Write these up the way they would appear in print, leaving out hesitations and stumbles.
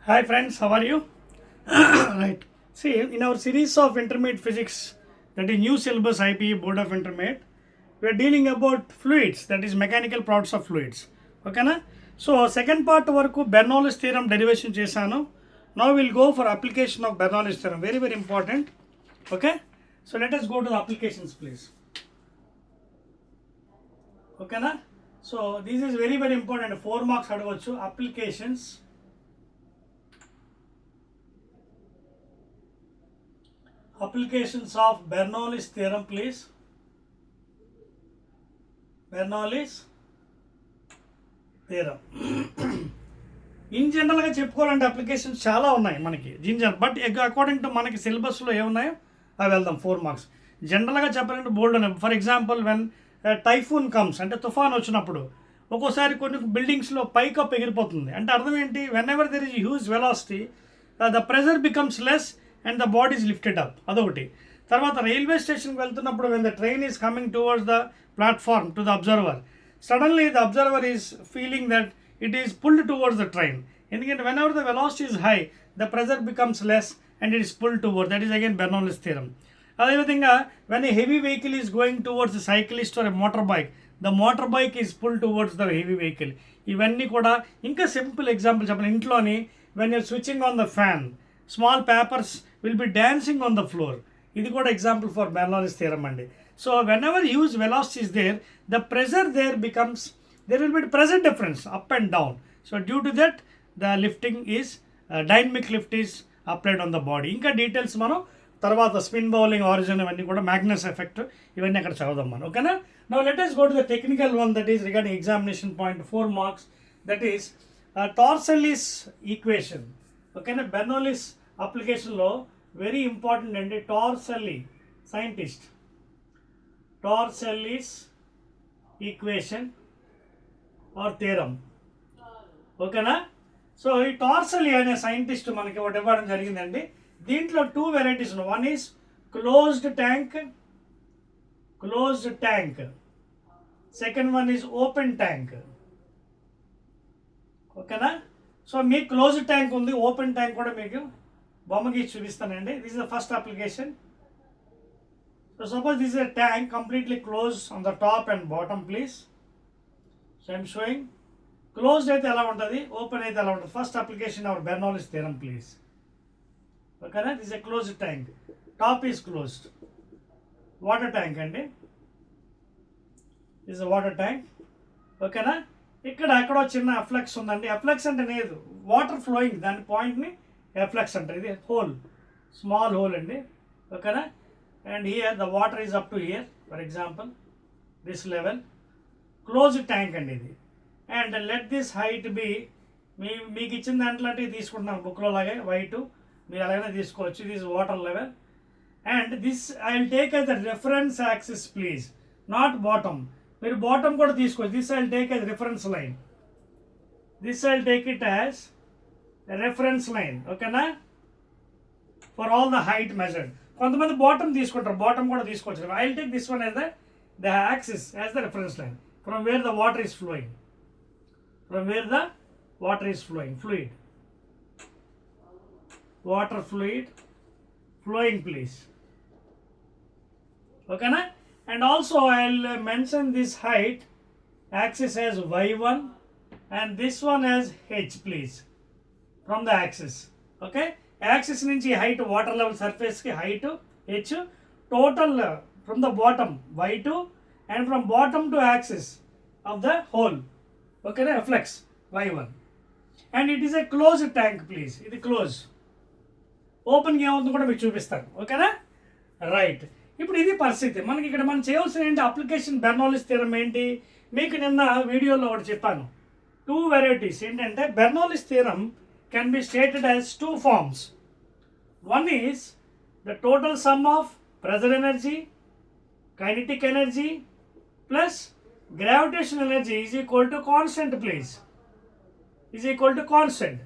Hi friends, how are you? Right. See, in our series of intermediate physics, that is new syllabus IPE Board of Intermediate, we are dealing about fluids, that is mechanical properties of fluids. Okay na? So second part వరకు Bernoulli's theorem derivation చేశాను. Now we'll go for application of Bernoulli's theorem. Very very important. Okay? So let us go to the applications please. Okay na? So this is very very important. 4 marks అడగవచ్చు. Applications. Applications of Bernoulli's theorem please. Bernoulli's theorem. In జనరల్గా చెప్పుకోవాలంటే applications చాలా ఉన్నాయి మనకి but according to మనకి సిలబస్లో ఏమున్నాయో అవి వెళ్దాం 4 మార్క్స్. జనరల్గా చెప్పాలంటే బోల్డ్ ఉన్నాయి. For example when typhoon comes అంటే తుఫాన్ వచ్చినప్పుడు ఒక్కోసారి కొన్ని బిల్డింగ్స్లో పైకప్పు ఎగిరిపోతుంది. అంటే అర్థం ఏంటి? When ever there is huge velocity the pressure becomes less and the body is lifted up. అదొకటి. తర్వాత రైల్వే స్టేషన్కి వెళ్తున్నప్పుడు when the train is coming towards the platform to the observer, suddenly the observer is feeling that it is pulled towards the train. ఎందుకంటే whenever the velocity is high, the pressure becomes less and it is pulled towards. That is again Bernoulli's theorem. అదేవిధంగా when a heavy vehicle is going towards a cyclist or a motorbike, the motorbike is pulled towards the heavy vehicle. ఇవన్నీ కూడా ఇంకా simple example చెప్పండి. ఇంట్లోని when you are switching on the fan, small papers will be dancing on the floor. ఇది కూడా example for Bernoulli's theorem అండి. So whenever huge velocity is there, the pressure there becomes, there will be pressure difference up and down. So due to that the lifting is dynamic lift is applied on the body. ఇంకా details మనం తర్వాత spin bowling origin ఇవన్నీ కూడా Magnus effect ఇవన్నీ అక్కడ చదువుదాం మనం. ఓకేనా? Now let us go to the technical one that is regarding examination point 4 marks, that is Torsell's equation. ఓకేనా? Bernoulli's అప్లికేషన్లో వెరీ ఇంపార్టెంట్ అండి. Torselli scientist, Torsell's equation or theorem. ఓకేనా? సో ఈ టార్సెల్లీ అనే సైంటిస్ట్ మనకి ఒకటి ఇవ్వడం జరిగిందండి. దీంట్లో 2 వెరైటీస్ ఉన్నాయి. One is closed tank, second one is open tank. ఓకేనా? సో మీకు క్లోజ్డ్ ట్యాంక్ ఉంది, ఓపెన్ ట్యాంక్ కూడా మీకు బొమ్మకి చూపిస్తానండి. This is the first application. So suppose this is a tank completely close on the top and bottom please. So I am showing closed అయితే ఎలా ఉంటుంది, ఓపెన్ అయితే ఎలా ఉంటుంది. First application our Bernoulli's theorem please. ఓకేనా? This a closed tank, top is closed. Water tank అండి, this water tank. ఓకేనా? ఇక్కడ ఎక్కడో చిన్న ఎఫ్లెక్స్ ఉందండి. ఎఫ్లెక్స్ అంటే లేదు, వాటర్ ఫ్లోయింగ్, దాని పాయింట్ని ఎఫ్లెక్స్ అంటారు. ఇది హోల్, స్మాల్ హోల్ అండి. ఓకేనా? And here the water is up to here, for example this level. Closed tank అండి ఇది. And let this height be, మీకు ఇచ్చిన దాంట్లో తీసుకుంటున్నాను బుక్లో లాగే వైట్, మీరు అలాగనే తీసుకోవచ్చు. This water level and this I will take as the reference axis please, not bottom. మీరు బాటమ్ కూడా తీసుకోవచ్చు. This I will take as reference line, this I will take it as reference line. ఓకేనా? For all the height measured. కొంతమంది bottom తీసుకుంటారు, bottom కూడా తీసుకోవచ్చు. I will take this one as the axis as the reference line from where the water is flowing, fluid, water fluid flowing please. Okay na? And also I'll mention this height axis as y1 and this one as h please, from the axis. Okay? Axis nunchi height, water level surface ki height h, total from the bottom y2 and from bottom to axis of the hole. Okay na? Flex y1 and it is a closed tank please. ఇది close. Open ఏమవుతుందో కూడా మీకు చూపిస్తాను. ఓకేనా? Right. ఇప్పుడు ఇది పరిస్థితి. మనకి ఇక్కడ మనం చేయవలసిన ఏంటి, అప్లికేషన్ Bernoulli's theorem ఏంటి, మీకు నిన్న వీడియోలో ఒకటి చెప్పాను. 2 వెరైటీస్ ఏంటంటే Bernoulli's theorem can be stated as 2 forms. One is the total sum of pressure energy, kinetic energy plus gravitational energy is equal to constant please, is equal to constant.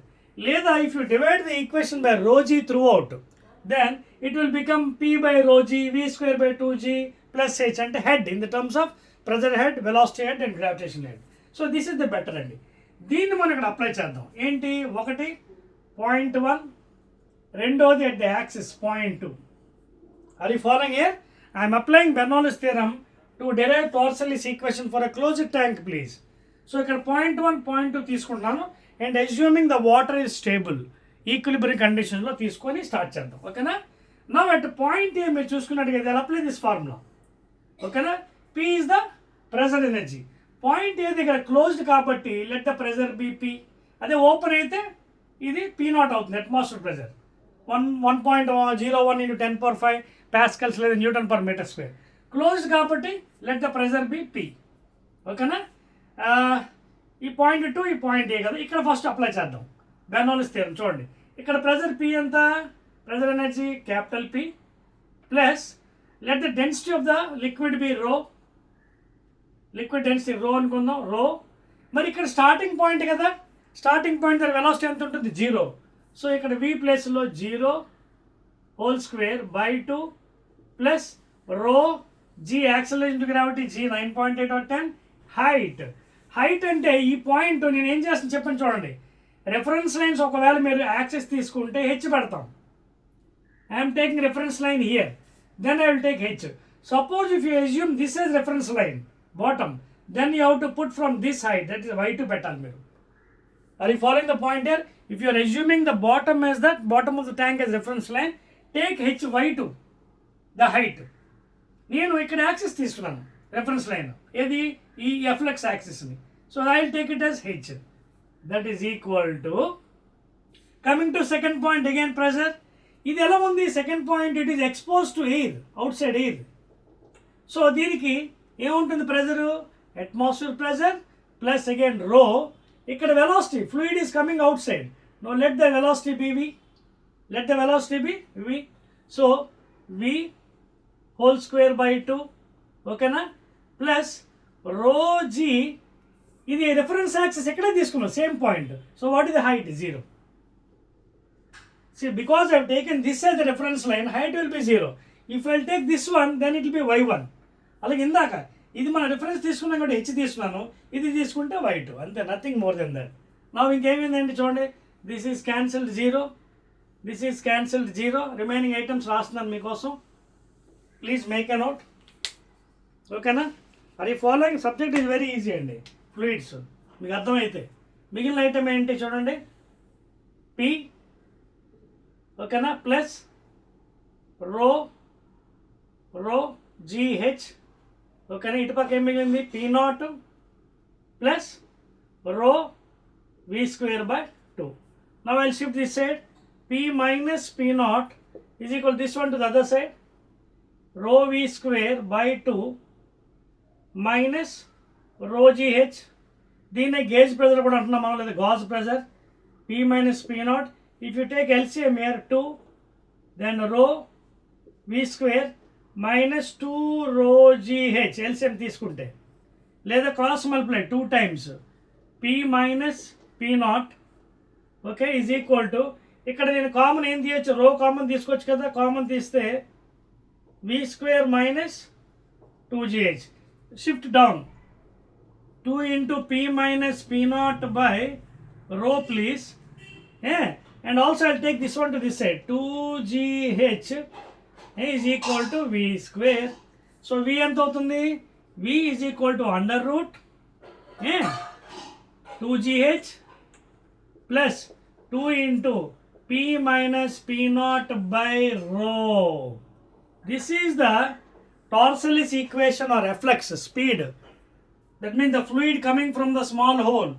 లేదా if you divide the equation by rho g throughout, then it will become p by rho g v square by 2g plus h అంటే head in the terms of pressure head, velocity head and gravitation head. So this is the better అండి. దీన్ని మనం ఇక్కడ apply చేద్దాం. ఏంటి, ఒకటి 0.1, రెండోది at the axis 0.2. Are you following here? I am applying Bernoulli's theorem to derive Torsales equation for a closed tank, please. So ఇక్కడ 0.1, 0.2 తీసుకుంటున్నాను and assuming the water is stable, equilibrium కండిషన్లో తీసుకొని స్టార్ట్ చేద్దాం. ఓకేనా? నౌ అట్ పాయింట్ ఏ మీరు చూసుకున్నట్టుగా apply this formula. ఓకేనా? P is the pressure energy. Point A దగ్గర క్లోజ్డ్ కాబట్టి let the pressure be P. అదే ఓపెన్ అయితే ఇది P0 అవుతుంది, అట్మాస్ఫియర్ ప్రెజర్ 1.01 into 10⁵ పాస్కల్స్ లేదా newton per metre square. Closed కాబట్టి let the pressure be P. ఓకేనా? ఈ పాయింట్ 2 ఈ పాయింట్ ఏ కదా, ఇక్కడ ఫస్ట్ అప్లై చేద్దాం బెర్నౌల్లిస్ థియరం. చూడండి ఇక్కడ ప్రెజర్ P ఎంత, pressure energy capital P plus let the density of the liquid be rho, liquid density rho అనుకుందాం, రో. మరి ఇక్కడ స్టార్టింగ్ పాయింట్ కదా, స్టార్టింగ్ పాయింట్ దగ్గర వెలాసిటీ ఎంత ఉంటుంది, 0. సో ఇక్కడ V ప్లేస్లో 0 whole square by 2 plus rho G acceleration to gravity G 9.8 or 10. Height అంటే ఈ పాయింట్ నేను ఏం చేస్తాను చెప్పండి. చూడండి రెఫరెన్స్ లైన్స్ ఒకవేళ మీరు యాక్సెస్ తీసుకుంటే H పెడతాం. I'm taking reference line here, then I will take H. Suppose if you assume this is reference line bottom, then you have to put from this height, that is Y2 పెట్టాలి మీరు. Are you following the point here? If you are assuming the bottom as that, bottom of the tank as reference line, take HY2, the height. నేను ఇక్కడ axis తీసుకున్నాను reference line, ఏది ఈ efflux యాక్సిస్ని. So I will take it as H. That is equal to, coming to second point again pressure. ఇది ఎలా ఉంది second point, it is expose to air, outside air. So దీనికి ఏముంటుంది pressure, atmosphere pressure plus again rho. ఇక్కడ velocity fluid is coming outside. No let the velocity be V, let the velocity be V. So V whole square by 2, ఓకేనా, plus rho G. ఇది reference axis ఎక్కడే తీసుకున్నాం, same point. So what is the height, 0. See, because I have taken this as the reference line, height will be 0. If I will take this one, then it will be Y1. అలాగే ఇందాక ఇది మన reference తీసుకున్నాం కాబట్టి H తీసుకున్నాను, ఇది తీసుకుంటే Y2, అంతే, నథింగ్ మోర్ దెన్ దట్. నా ఇంకేమైందండి చూడండి, this is cancelled 0, this is cancelled 0. Remaining items రాస్తున్నాను మీకోసం, ప్లీజ్ మేక్ ఎ నోట్. ఓకేనా? అది following subject is very easy అండి, ఫ్లూయిడ్స్ మీకు అర్థమైతే. మిగిలిన ఐటమ్ ఏంటి చూడండి, P, ఓకేనా, ప్లస్ రో GH. ఓకేనా, ఇటుపక్క ఏం మిగిలింది, P0 ప్లస్ రో V square by 2. Now I will shift this side, P minus P0 is equal this one to the other side, rho V square by 2 minus rho GH. దీన్నే gauge pressure కూడా అంటున్నాం మనం, లేదా gauge pressure. P minus P0. If you take LCM here 2, then rho V square minus 2 rho GH, LCM తీసుకుంటే, లేదా cross multiply 2 times P minus P0, okay, is equal to, ఇక్కడ నేను common ఏం తీయచ్చు, రో కామన్ తీసుకోవచ్చు కదా, కామన్ తీస్తే V square minus 2GH. Shift down 2 into P minus P0 by rho please. And also I'll take this one to this side, 2GH is equal to V square. So V ఎంత అవుతుంది, V is equal to under root 2GH plus 2 into P minus P0 by rho. This is the Torsales equation or reflex speed. That means the fluid coming from the small hole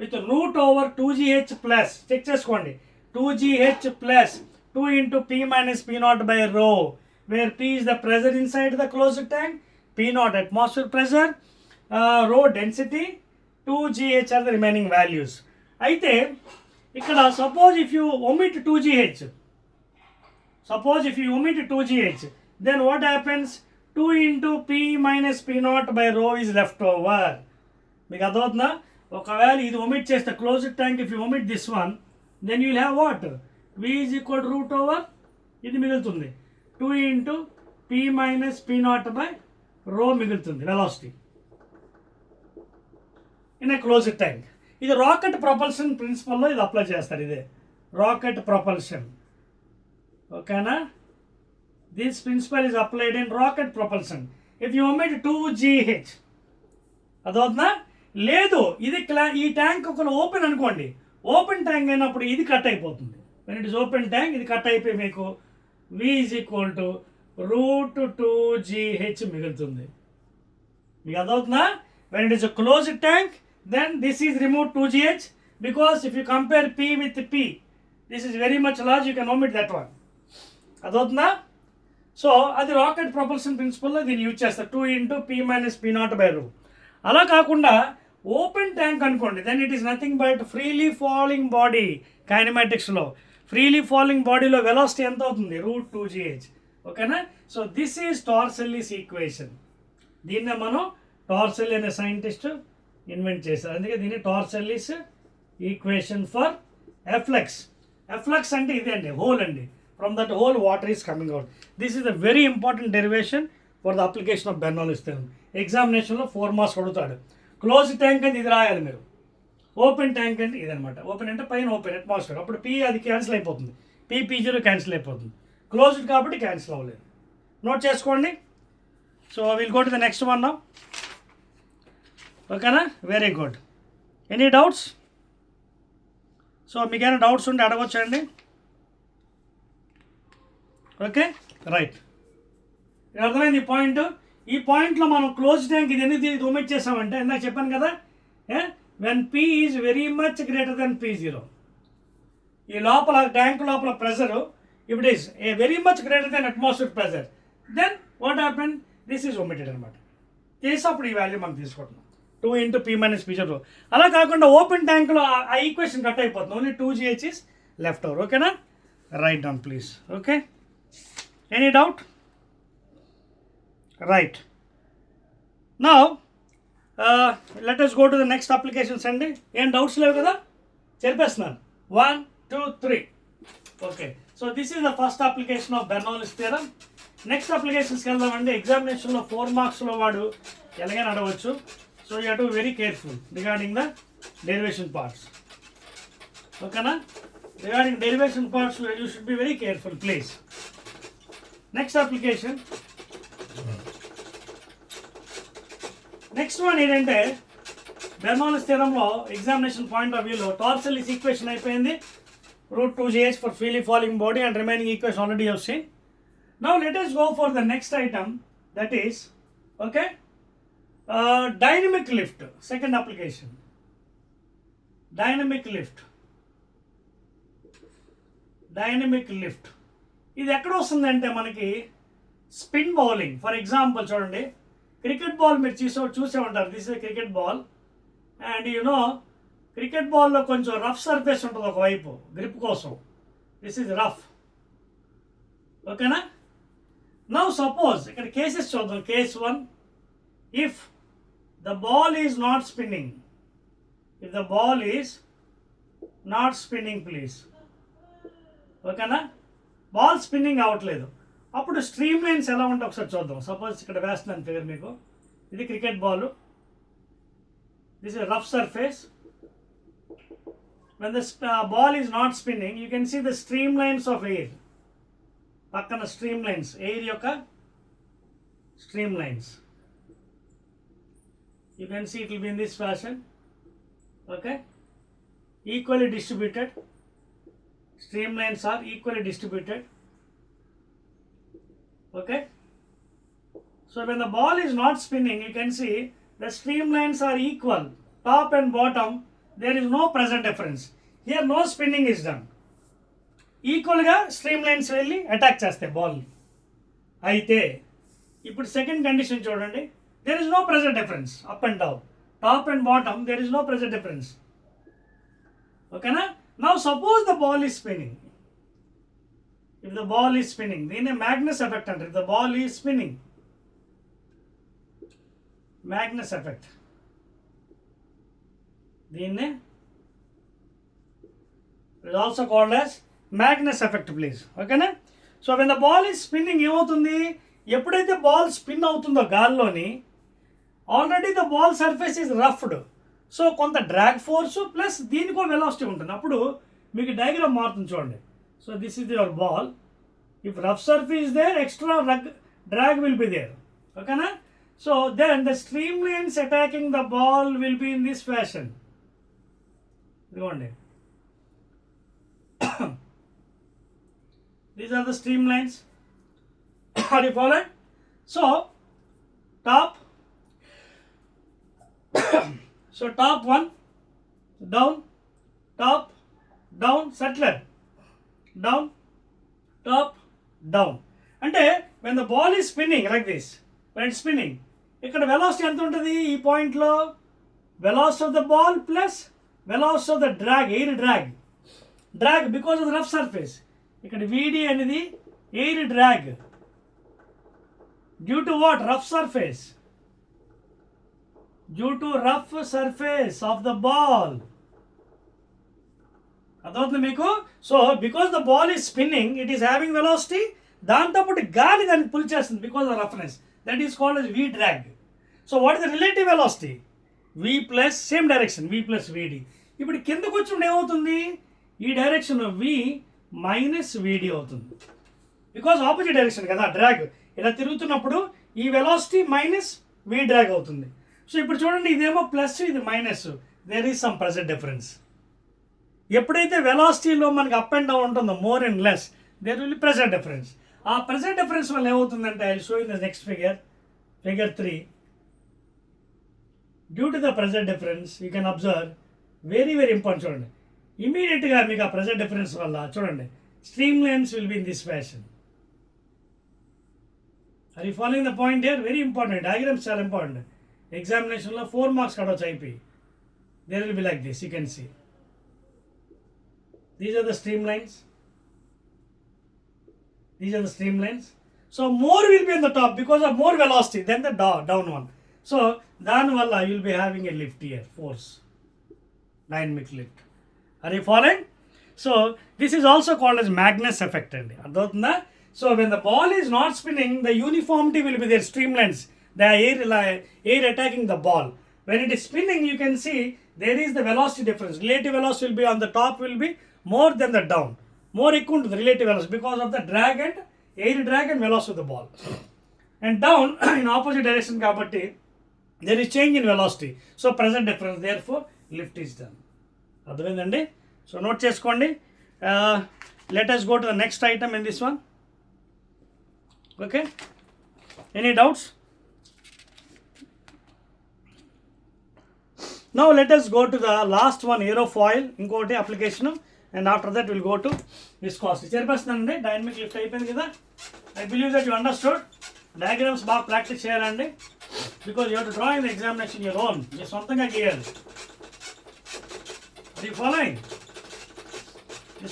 with root over 2GH plus, check చేసుకోండి, 2GH plus 2 into P minus P0 by rho, where P is the pressure inside the closed tank, P0 atmosphere pressure, rho density, 2GH are the remaining values. అయితే ఇక్కడ suppose if you omit 2GH, then what happens, 2 into P minus P0 by rho is left over. మీకు అర్థమవుతుందా? ఒకవేళ ఇది omit చేస్తే closed tank, if you omit this one, then you will have what, V is equal to root over, ఇది మిగులుతుంది, 2 into P minus P0 by rho మిగులుతుంది velocity in a closed tank. ఇది rocket propulsion ప్రిన్సిపల్లో ఇది apply చేస్తారు. ఇదే rocket propulsion. ఓకేనా? This principle is applied in rocket propulsion. If you omit 2GH, అదవుతుందా? లేదు, ఇది ఈ ట్యాంక్ ఒక ఓపెన్ అనుకోండి, ఓపెన్ ట్యాంక్ అయినప్పుడు ఇది కట్ అయిపోతుంది. When it is open tank ఇది కట్ అయిపోయి మీకు V is equal to √2GH మిగులుతుంది. మీకు అదవుతుందా? When it is a closed tank, then this is removed 2GH, because if you compare P with P, this is very much large, you can omit that one. అదవుతుందా? So అది rocket propulsion ప్రిన్సిపల్లో దీన్ని use చేస్తారు, 2 × P - P0/ρ. అలా కాకుండా open tank అనుకోండి, then it is nothing but freely falling body. కైనమాటిక్స్లో freely falling బాడీలో వెలాసిటీ ఎంత అవుతుంది? √2GH. ఓకేనా? So this is Torricelli's equation. దీన్నే మనం టార్సెల్లీ అనే సైంటిస్ట్ ఇన్వెంట్ చేశారు, అందుకే దీన్ని Torricelli's equation for efflux. Efflux అంటే ఇదే అండి, హోల్ అండి. From that hole water is coming out. This is a very important derivation for the application of Bernoulli's theorem. Examination లో 4 మార్క్స్ అడుగుతాడు. క్లోజ్ ట్యాంక్ అంటే ఇది రాయాలి మీరు, ఓపెన్ ట్యాంక్ అంటే ఇది అనమాట. ఓపెన్ అంటే పైన ఓపెన్ అట్మాస్ఫియర్, అప్పుడు P అది క్యాన్సిల్ అయిపోతుంది, P0 క్యాన్సిల్ అయిపోతుంది. క్లోజ్డ్ కాబట్టి క్యాన్సిల్ అవ్వలేదు. నోట్ చేసుకోండి. So will go to the next one now. ఓకేనా? Very good. Any doubts? So మీకేమైనా డౌట్స్ ఉంటే అడగొచ్చండి. Okay, right. అర్థమైంది ఈ పాయింట్. ఈ పాయింట్లో మనం క్లోజ్ ట్యాంక్ ఇది ఎందుకు ఒమిట్ చేసామంటే, ఇందాక చెప్పాను కదా, when P is very much greater than P0, ఈ లోపల ట్యాంక్ లోపల pressure if it is a very much greater than atmosphere pressure, then what happen, this is omitted అనమాట. చేసినప్పుడు ఈ వాల్యూ మనం తీసుకుంటున్నాం, 2 × P - P0. అలా కాకుండా ఓపెన్ ట్యాంక్లో ఆ ఈక్వేషన్ కట్ అయిపోతుంది, only 2GH is left over. ఓకేనా? Write down please. Okay, any doubt? Right. Now let us go to the next applications అండి. ఏం డౌట్స్ లేవు కదా? చెప్పేస్తున్నాను. 1 2 3. Okay, so this is the first application of Bernoulli's theorem. Next అప్లికేషన్స్కి వెళ్దామండి. ఎగ్జామినేషన్లో 4 మార్క్స్లో వాడు ఎలాగైనా అడగవచ్చు. So you have to very careful regarding the derivation parts. ఓకేనా? Regarding derivation parts you should be very careful please. Next application, next one ఏంటంటే Bernoulli's థియరంలో ఎగ్జామినేషన్ పాయింట్ ఆఫ్ వ్యూలో టార్సెల్లీస్ ఈక్వేషన్ అయిపోయింది, √2GH for freely falling body, and remaining equation already you have seen. Now let us go for the next item, that is okay, dynamic lift. Second application, dynamic lift. Dynamic lift ఇది ఎక్కడ వస్తుందంటే మనకి spin bowling. For example చూడండి, cricket ball మీరు చూసే ఉంటారు. This is cricket ball, and you know cricket బాల్లో కొంచెం రఫ్ సర్ఫేస్ ఉంటుంది ఒకవైపు గ్రిప్ కోసం. This is rough. ఓకేనా? నౌ సపోజ్ ఇక్కడ కేసెస్ చూద్దాం. Case 1, if the ball is not spinning, if the ball is not spinning please. ఓకేనా? బాల్ స్పిన్నింగ్ అవ్వట్లేదు, అప్పుడు స్ట్రీమ్ లైన్స్ ఎలా ఉంటాయి ఒకసారి చూద్దాం. సపోజ్ ఇక్కడ వేస్తున్నాను ఫిగర్ మీకు, ఇది cricket ball, this is rough surface. when the ball is not spinning, you can see the streamlines of air. పక్కన streamlines, air యొక్క streamlines. You can see it will be in this fashion. Okay, equally distributed. Streamlines are equally distributed. Okay, so when the ball is not spinning, you can see the streamlines are equal, top and bottom. There is no pressure difference. Here no spinning is done. ఈక్వల్గా stream lines వెళ్ళి attack చేస్తాయి ball. అయితే ఇప్పుడు second condition చూడండి, there is no pressure difference up and down, top and bottom, there is no pressure difference. ఓకేనా? Now suppose the ball is spinning. If the ball is spinning, దీన్నే Magnus effect అంటారు. The ball is spinning, Magnus effect, దీన్నే it is also called as Magnus effect please. ఓకేనా? So when the ball is spinning ఏమవుతుంది, ఎప్పుడైతే ball spin అవుతుందో గాల్లోని, already the ball surface is roughed, so కొంత drag force plus దీనికో velocity ఉంటుంది. అప్పుడు మీకు డయాగ్రామ్ మారుతుంది చూడండి. So this is your ball. If rough surface is there, extra drag will be there. ఓకేనా? So then the stream lines attacking the ball will be in this fashion. ఇదిగోండి, these are the streamlines. Are you following? So top so top one, down, top, down, settler, down, top, down. అంటే when the ball is spinning like this, when it's spinning, ఇక్కడ velocity ఎంత ఉంటుంది ఈ పాయింట్లో? Velocity of the ball plus velocity of the drag, air drag because of the rough surface. ఇక్కడ వీడి అనేది air drag due to what? Rough surface, due to rough surface of the ball. అర్థమవుతుంది మీకు? So because the ball is spinning, it is having velocity, దాంతోపాటు గాలి దాన్ని pull చేస్తుంది because of roughness. That is called as V drag. So what is the relative velocity? V plus same direction, V plus VD. ఇప్పుడు కిందకు వచ్చినప్పుడు ఏమవుతుంది? ఈ direction V minus VD అవుతుంది బికాజ్ ఆపోజిట్ డైరెక్షన్ కదా డ్రాగ్. ఇలా తిరుగుతున్నప్పుడు ఈ వెలాసిటీ మైనస్ V డ్రాగ్ అవుతుంది. సో ఇప్పుడు చూడండి, ఇదేమో ప్లస్, ఇది minus, there is some pressure difference. ఎప్పుడైతే వెలాసిటీలో మనకి అప్ అండ్ డౌన్ ఉంటుందో, more and less, there will be pressure difference. ఆ ప్రెజర్ డిఫరెన్స్ వల్ల ఏమవుతుందంటే, I will show in the next figure 3. Due to the pressure difference you can observe, very very important. చూడండి, ఇమీడియట్గా మీకు ఆ pressure difference వల్ల చూడండి, stream lines will be in this fashion. Are you following the point here? Very important. Diagrams చాలా important. ఎగ్జామినేషన్లో 4 marks కడవచ్చు అయిపోయి. There will be like this, you can see. These are the streamlines. These are the streamlines. So more will be on the top because of more velocity than the down one. So దాని వల్ల you will be having a lift here, force, dynamic lift. Are you following? So this is also called as Magnus effect అండి. అర్థమవుతుందా? So when the ball is not spinning, the uniformity will be there, streamlines, the air attacking the ball. When it is spinning, you can see there is the velocity difference. Relative velocity will be on the top, will be more than the down, more equal to the relative velocity because of the drag and air drag and velocity of the ball. And down in opposite direction kabatti there is change in velocity, so pressure difference, therefore lift is done. Adhavindandi? So note cheskondi. Let us go to the next item in this one. Okay, any doubts? Now let us go to the last one, aerofoil, inkoti application, and after that we'll go to viscosity. Cherupastunnandi, dynamic lift అయిపోయింది కదా. I believe that you understood. Diagrams బాగా practice చేయాలండి, because you have to draw in the examination your own. మీ సొంతంగా గీయాలి. Are you following?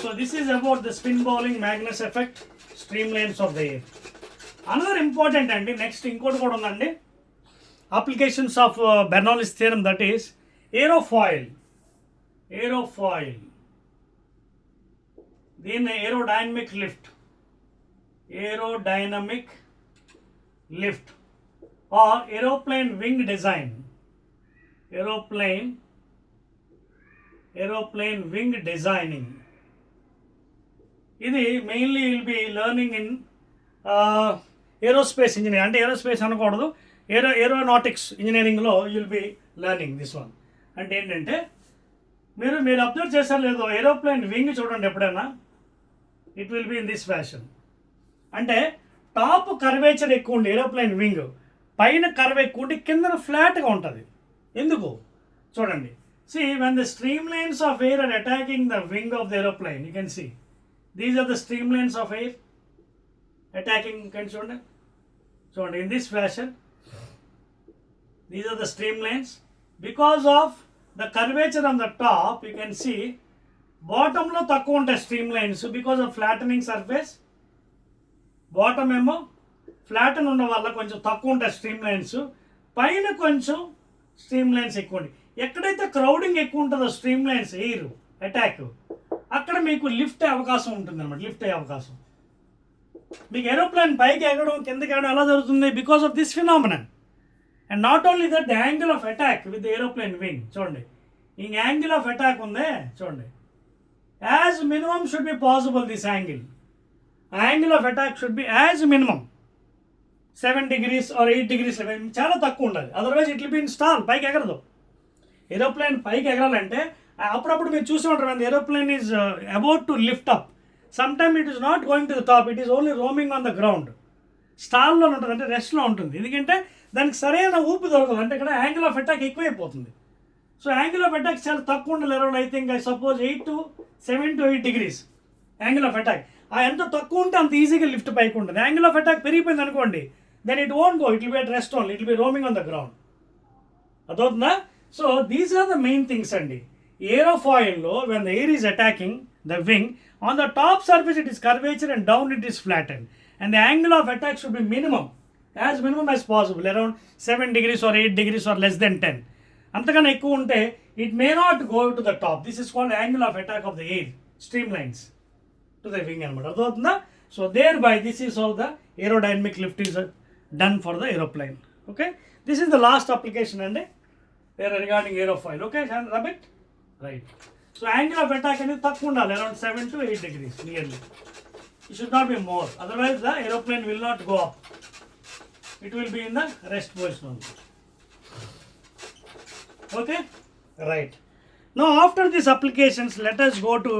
So this is about the spin bowling Magnus effect, streamlines of the air. Another important అండి, next ఇంకోటి కూడా ఉందండి, applications of Bernoulli's theorem, that is aerofoil. Then aerodynamic lift or aeroplane wing design. Aeroplane wing designing. ఇది mainly will be learning in aerospace engineering. అంటే aerospace అనకూడదు, aeronautics ఇంజనీరింగ్లో you'll be learning this one. అంటే ఏంటంటే, మీరు observe చేశారు లేదో, aeroplane wing చూడండి ఎప్పుడైనా, it will be in this fashion. అంటే టాప్ కర్వేచర్ ఎక్కువ ఉండి ఏరోప్లేన్ వింగ్, పైన కర్వ్ ఎక్కువ ఉండి కింద ఫ్లాట్గా ఉంటుంది. ఎందుకు చూడండి, see when the stream lines of air are attacking the wing of the aeroplane, you can see these are the stream lines of air attacking. చూడండి in this fashion, these are the streamlines. Because of the curvature on the top, you can see bottom lo takku untayi streamlines because of flattening surface. Bottom emo flatten unna valla koncham takku untayi streamlines, paina koncham streamlines ekku undi. ekkadaithe crowding ekku untundo streamlines air attack, akkada meeku lift avakasam untundi annamata, lift aye avakasam. మీకు aeroplane పైకి ఎగడం కిందకి ఎగడం ఎలా జరుగుతుంది? Because of this phenomenon. And not only that, the angle of attack with aeroplane wing. చూడండి, ఈ angle of attack ఉందే చూడండి, As minimum should be possible this angle. Angle of attack should be as minimum 7 degrees or 8 degrees. చాలా తక్కువ ఉండాలి, otherwise it will be in stall, పైకి ఎగరదు. Aeroplane పైకి ఎగరాలంటే అప్పుడప్పుడు మీరు చూసి ఉంటారు, aeroplane is about to lift up, some time it is not going to the top, it is only roaming on the ground. స్టాల్లో ఉంటుంది, అంటే రెస్ట్లో ఉంటుంది. ఎందుకంటే దానికి సరైన ఊపి దొరకదు, అంటే ఇక్కడ యాంగిల్ ఆఫ్ అటాక్ ఎక్కువైపోతుంది. సో యాంగిల్ ఆఫ్ అటాక్ చాలా తక్కువ ఉండాలి, around I think I suppose 7 to 8 degrees angle of attack. ఎంత తక్కువ ఉంటే అంత ఈజీగా లిఫ్ట్ పైకి ఉంటుంది. యాంగిల్ ఆఫ్ అటాక్ పెరిగిపోయింది అనుకోండి, then it won't go, it will be at rest only, it will be roaming on the ground. అదవుతుందా? So these are the main things అండి. ఏరోఫాయిల్లో when the air is attacking the wing, on the top surface it is curvature and down it is flatten, and the angle of attack should be minimum as possible, around 7 degrees or 8 degrees or less than 10. అంతకన్నా ఎక్కువ ఉంటే it may not go to the top. This is called angle of attack of the air stream lines to the wing అనమాట. అర్థమవుతుందా? So thereby this is how the aerodynamic lift is done for the aeroplane. Okay, this is the last application అండి regarding aerofoil. Okay rabbit, right. So angle of attack అనేది తక్కువ ఉండాలి, around 7 to 8 degrees nearly. It should not be more, otherwise the aeroplane will not go up, it will be in the rest position only. Okay, right. Now after these applications, let us go to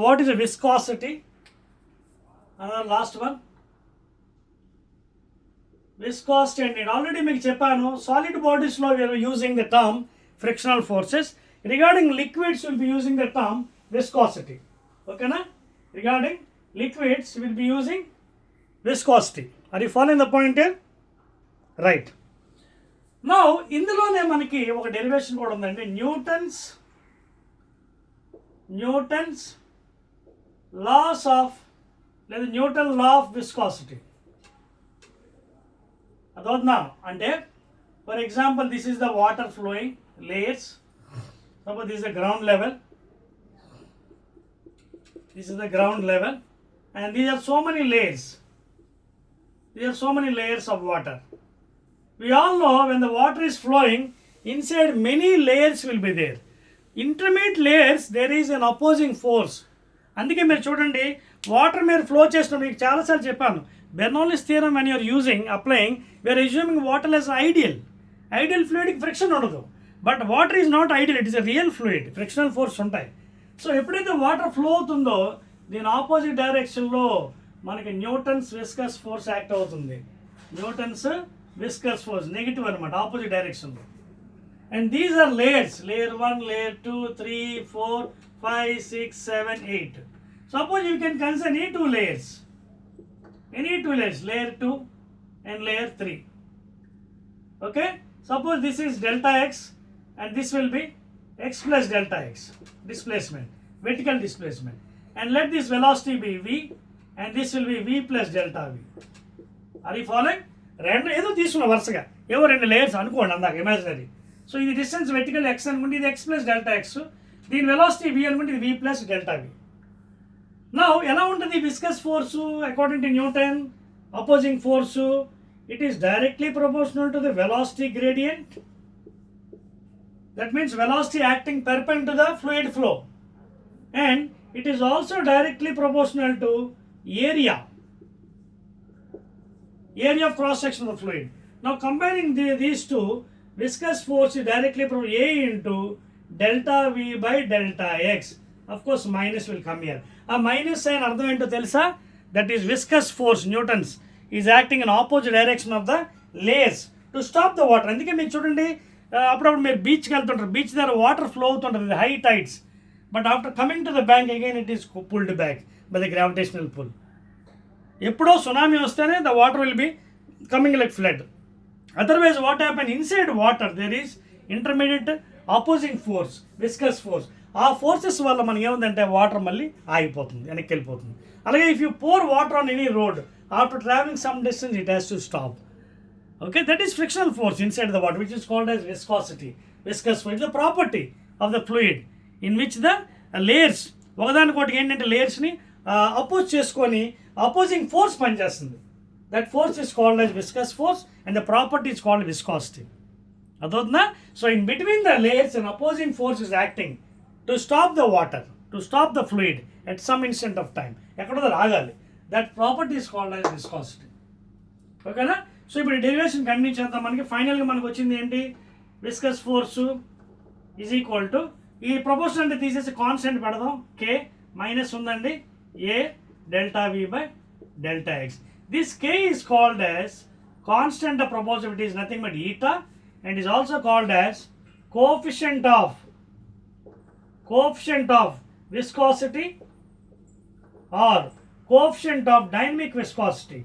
what is the viscosity. Last one, viscosity. And already meeku cheppanu, solid bodies lo we are using the term frictional forces. Regarding liquids we will be using the term viscosity. Okay na? Regarding liquids we will be using viscosity. Are you following the point here? Right. Now ఇందులోనే మనకి ఒక derivation కూడా ఉందండి, Newton's laws of, లేదా Newton law of viscosity. అదవుతుందా? అంటే for example this is the water flowing layers, suppose this is the ground level, this is the ground level, and these are so many layers, of water. We all know when the water is flowing, inside many layers will be there. Intermediate layers there is an opposing force. అందుకే మీరు చూడండి, water మీరు flow చేస్తున్నప్పుడు మీకు చాలాసార్లు చెప్పాను, బెర్నౌల్లీస్ theorem when you are applying, we are assuming water as ideal fluid friction ఉండదు. But water is not ideal, it is a real fluid, frictional force ఉంటాయి. సో ఎప్పుడైతే వాటర్ ఫ్లో అవుతుందో దీని ఆపోజిట్ డైరెక్షన్లో మనకి న్యూటన్స్ విస్కస్ ఫోర్స్ యాక్ట్ అవుతుంది. Newton's viscous force negative అనమాట, opposite డైరెక్షన్లో. And these are layers, layer 1, layer 2, 3, 4, 5, 6, 7, 8. Suppose you can consider any two layers, layer 2 and layer 3. Okay, suppose this is delta x and this will be x plus delta x, displacement, vertical displacement, and let this velocity be v and this will be v plus delta v. Are you following? రెండు ఏదో తీసుకున్న వరుసగా ఏవో రెండు layers అనుకోండి అందాక imaginary. So ఇది distance vertical x అనుకుంటే ఇది x ప్లస్ డెల్టా ఎక్స్, దీని వెలాసిటీ v అనుకుంటే ఇది v plus delta v. Now ఎలా ఉంటుంది viscous force according to Newton? Opposing force, it is directly proportional to the velocity gradient. That means velocity acting perpendicular to the fluid flow, and it is also directly proportional to area of cross section of the fluid. Now combining these two, viscous force is directly from A into delta V by delta x. Of course minus will come here. A minus sign ardham ento telusa? That is viscous force, newtons, is acting in opposite direction of the layers to stop the water. అందుకే మీరు చూడండి, అప్పుడప్పుడు మీరు బీచ్కి వెళ్తుంటారు, beach దగ్గర water flow అవుతుంటుంది, high tides, but after coming to the bank again it is pulled back by the gravitational pull. ఎప్పుడో సునామీ వస్తేనే the water will be coming like flood. Otherwise what happen, inside water there is intermediate opposing force, viscous force. ఆ forces వల్ల మనకి ఏముందంటే water మళ్ళీ ఆగిపోతుంది, వెనక్కి వెళ్ళిపోతుంది. అలాగే if you pour water on any road, after traveling some distance it has to stop. Okay, that is frictional force inside the water, which is called as viscosity. Viscous force is the property of the fluid in which the layers ఒకదానికొకటి ఏంటంటే లేయర్స్ని oppose చేసుకొని opposing force పనిచేస్తుంది. That force is called as viscous force and the property is called viscosity. అదవుతుందా? సో ఇన్ బిట్వీన్ ద లేయర్స్ an opposing force is acting to stop the water to stop the fluid at some instant of time, ఎక్కడో ఆగాలి. That property is called as viscosity. ఓకేనా? So ఇప్పుడు డెరివేషన్ కంటిన్యూ చేద్దాం. మనకి ఫైనల్గా మనకు వచ్చింది ఏంటి? Viscous force is equal to, ఈ ప్రపోర్షన్ అంటే తీసేసి కాన్స్టెంట్ పెడదాం, కే మైనస్ ఉందండి A delta V by delta X. This K is called as constant of proportionality is nothing but eta and is also called as coefficient of viscosity or coefficient of dynamic viscosity.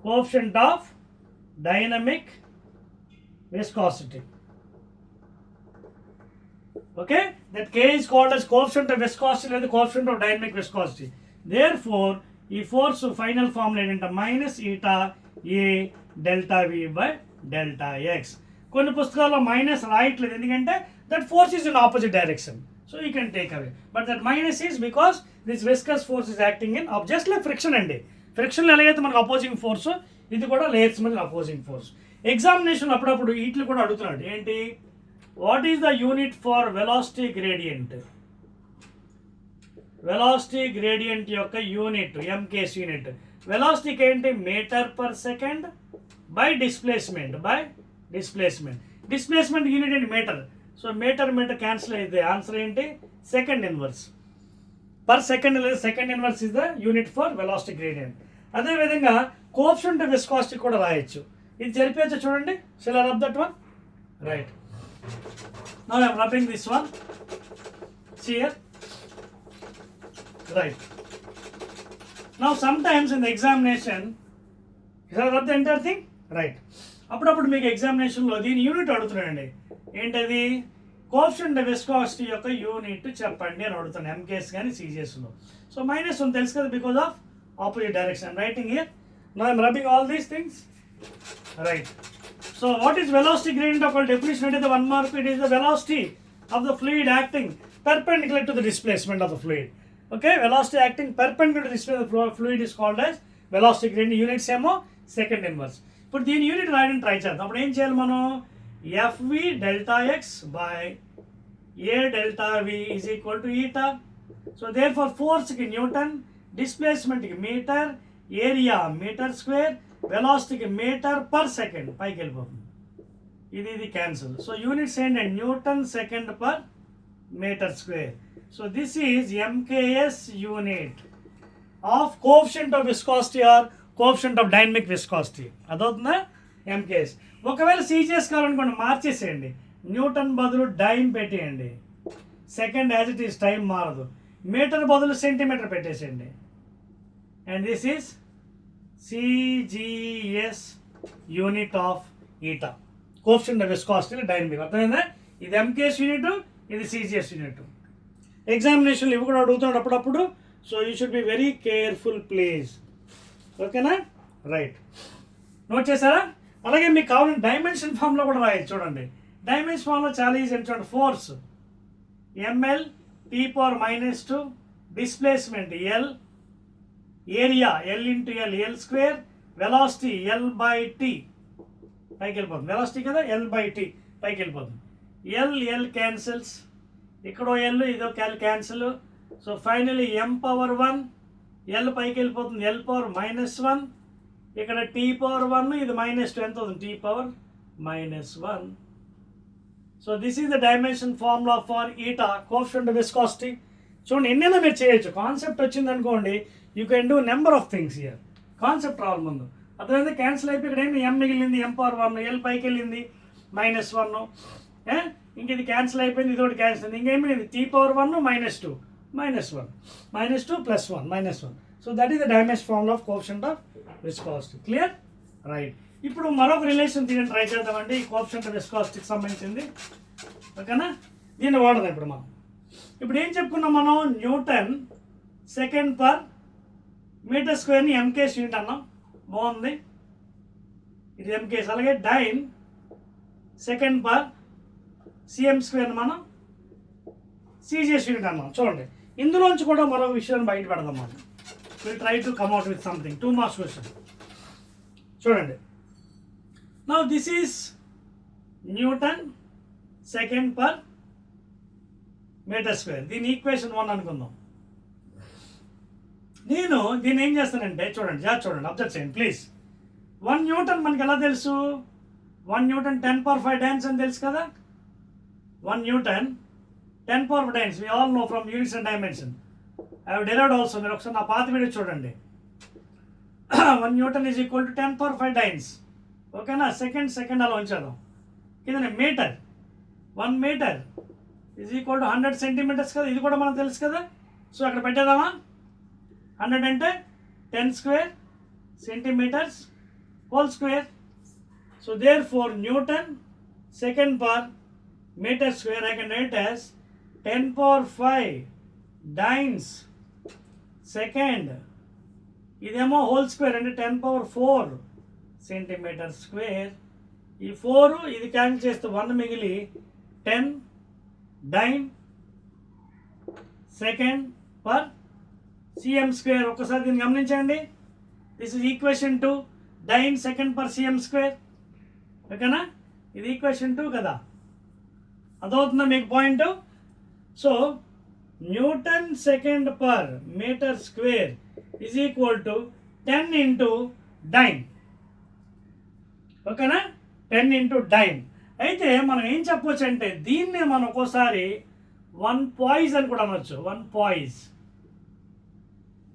Coefficient of dynamic viscosity. Okay, that K is called as coefficient of viscosity or the coefficient of dynamic viscosity. Therefore, ఈ force final formula ఏంటంటే minus eta A delta V by delta X. కొన్ని పుస్తకాల్లో minus రాయట్లేదు ఎందుకంటే that force is in opposite direction. So you can take away, but that minus is because this viscous force is acting in just like friction అండి. Friction ఎలాగైతే మనకు opposing force, ఇది కూడా layers మీద అపోజింగ్ ఫోర్స్. ఎగ్జామినేషన్ అప్పుడప్పుడు వీటిని కూడా అడుగుతున్నాడు ఏంటి, what is the unit for velocity gradient? Velocity gradient యొక్క యూనిట్ ఎంకేస్ యూనిట్. వెలాసిటీకి ఏంటి? Metre per second by displacement. Displacement unit ఏంటి? మీటర్. సో మీటర్ క్యాన్సిల్ అయితే ఆన్సర్ ఏంటి? Second inverse. పర్ సెకండ్ లేదా second inverse is the unit for velocity gradient. అదేవిధంగా coefficient of viscosity కూడా రాయొచ్చు. ఇది జరిపేయచ్చు చూడండి. Shall I rub that one? Right. Now I am rubbing this one. See here? Right. Now sometimes in the examination, shall I rub the entire thing? Right. అప్పుడప్పుడు మీకు ఎగ్జామినేషన్లో దీని యూనిట్ అడుగుతున్నాడండి. ఏంటది? కోఎఫిషియంట్ ఆఫ్ విస్కాసిటీ యొక్క unit చెప్పండి అని అడుగుతాను MKS కానీ సిజిఎస్లో. సో మైనస్ ఉంది తెలుసు కదా, because of opposite direction. Writing here. Now I'm rubbing all these things. Right. So what is velocity gradient of definition? అంటే 1 mark. It is the velocity of the fluid acting perpendicular to the displacement of the fluid. Okay, velocity acting perpendicular to the displacement of the fluid is called as velocity gradient. Units ఏమో second inverse. ఇప్పుడు దీని unit రాయడానికి try చేద్దాం. అప్పుడు ఏం చేయాలి మనం? FV delta x by A delta V is equal to eta. So therefore force ki Newton, displacement ki meter, area meter square, velocity ki meter per second. పైకి వెళ్ళిపోతుంది. ఇది cancel. So units ఏంటి? Newton second per meter square. So this is MKS unit of coefficient of viscosity or coefficient of dynamic viscosity. అదవుతుందా? MKS. ఒకవేళ CGS కావాలనుకోండి మార్చేసేయండి. Newton బదులు dime పెట్టేయండి. Second as it is, time మారదు. Metre బదులు centimetre పెట్టేసేయండి. And this is CGS unit of eta, coefficient of viscosity dynamic. అర్థమైందా? ఇది MKS unit, ఇది CGS unit. ఎగ్జామినేషన్లు ఇవి కూడా అడుగుతున్నాడు అప్పుడప్పుడు. So you should be very careful please. ఓకేనా? రైట్. నోట్ చేశారా? అలాగే మీకు కావాలని డైమెన్షన్ ఫామ్లో కూడా రాయొచ్చు. చూడండి, డైమెన్షన్ ఫామ్లో చాలా ఈజీ అని చూడండి. Force ML T⁻², displacement L, area L into L, L square, velocity L/T, పైకి వెళ్ళిపోతుంది. వెలాసిటీ కదా, L/T పైకి వెళ్ళిపోతుంది. ఎల్ క్యాన్సిల్స్, ఇక్కడో ఎల్ ఇదో cancel. So finally M⁻1, L పైకి వెళ్ళిపోతుంది, L⁻−1, ఇక్కడ T⁻1, ఇది -2, ఎంత అవుతుంది? T⁻−1. So this is the dimension formula for eta, coefficient of viscosity. చూడండి, ఎన్నైనా మీరు చేయొచ్చు. కాన్సెప్ట్ వచ్చింది అనుకోండి, you can do number of things here. Concept రావాలి ముందు. అర్థమైంది? క్యాన్సిల్ అయిపోయి ఇక్కడ ఏంటి? M మిగిలింది, M⁻1, ఎల్ పైకి వెళ్ళింది, -1. ఇంక ఇది క్యాన్సిల్ అయిపోయింది, ఇది ఒకటి క్యాన్సిల్ అయింది. ఇంకేం మిగిలింది? T⁻1, -2, -1, -2 + 1, -1. So that is the dimension formula of coefficient of viscosity. Clear? Right. ఇప్పుడు మరొక రిలేషన్ దీన్ని ట్రై చేద్దామండి. ఈ కోఎఫిషియంట్ ఆఫ్ విస్కాసిటీకి సంబంధించింది. ఓకేనా? దీన్ని వాడదాం ఇప్పుడు మనం. ఇప్పుడు ఏం చెప్పుకున్నాం మనం? న్యూటన్ సెకండ్ పర్ మీటర్ స్క్వేర్ని ఎంకేఎస్ యూనిట్ అన్నాం. బాగుంది, ఇది ఎంకేఎస్. అలాగే డైన్ సెకండ్ పర్ cm² మనం సిజిఎస్ యూనిట్ అన్నాం. చూడండి, ఇందులోంచి కూడా మరొక విషయాన్ని బయట పెడదాం మనం. Will try to come out with something. 2 marks question. చూడండి, now this is Newton second per metre square. దీని ఈక్వేషన్ 1 అనుకుందాం. నేను దీన్ని ఏం చేస్తానంటే చూడండి, చూడండి, అబ్జర్వ్ చేయండి ప్లీజ్. 1 న్యూటన్ మనకి ఎలా తెలుసు? 1 న్యూటన్ 10⁵ డైన్స్ అని తెలుసు కదా. 1 newton 10⁵ dynes we all know from units and dimension. I have derived also. మీరు ఒకసారి నా పాత వీడియో చూడండి. 1 newton is equal to 10⁵ dynes. ఓకేనా? సెకండ్ అలా ఉంచేద్దాం. కింద metre 1 metre is equal to 100 centimetres కదా. ఇది కూడా మనకు తెలుసు కదా. సో అక్కడ పెట్టేద్దామా? 100 అంటే 10 square centimetres whole square. So therefore newton second per metre square I can write as 10⁵ dynes second. ఇదేమో హోల్ స్క్వేర్ అంటే 10⁴ సెంటీమీటర్ స్క్వేర్. ఈ 4 ఇది క్యాన్సిల్ చేస్తే 1 మిగిలి 10 dyne second per cm square. ఒక్కసారి దీన్ని గమనించండి. This is equation 2 dyne second per cm square. ఓకేనా? ఇది ఈక్వేషన్ 2 కదా. అదవుతుందా మీకు point? So newton second per metre square is equal to 10 into dyne. ఓకేనా? 10 ఇంటూ డైన్. అయితే మనం ఏం చెప్పవచ్చు అంటే దీన్ని మనం ఒక్కోసారి 1 పాయిజ్ అని కూడా అనొచ్చు. 1 poise.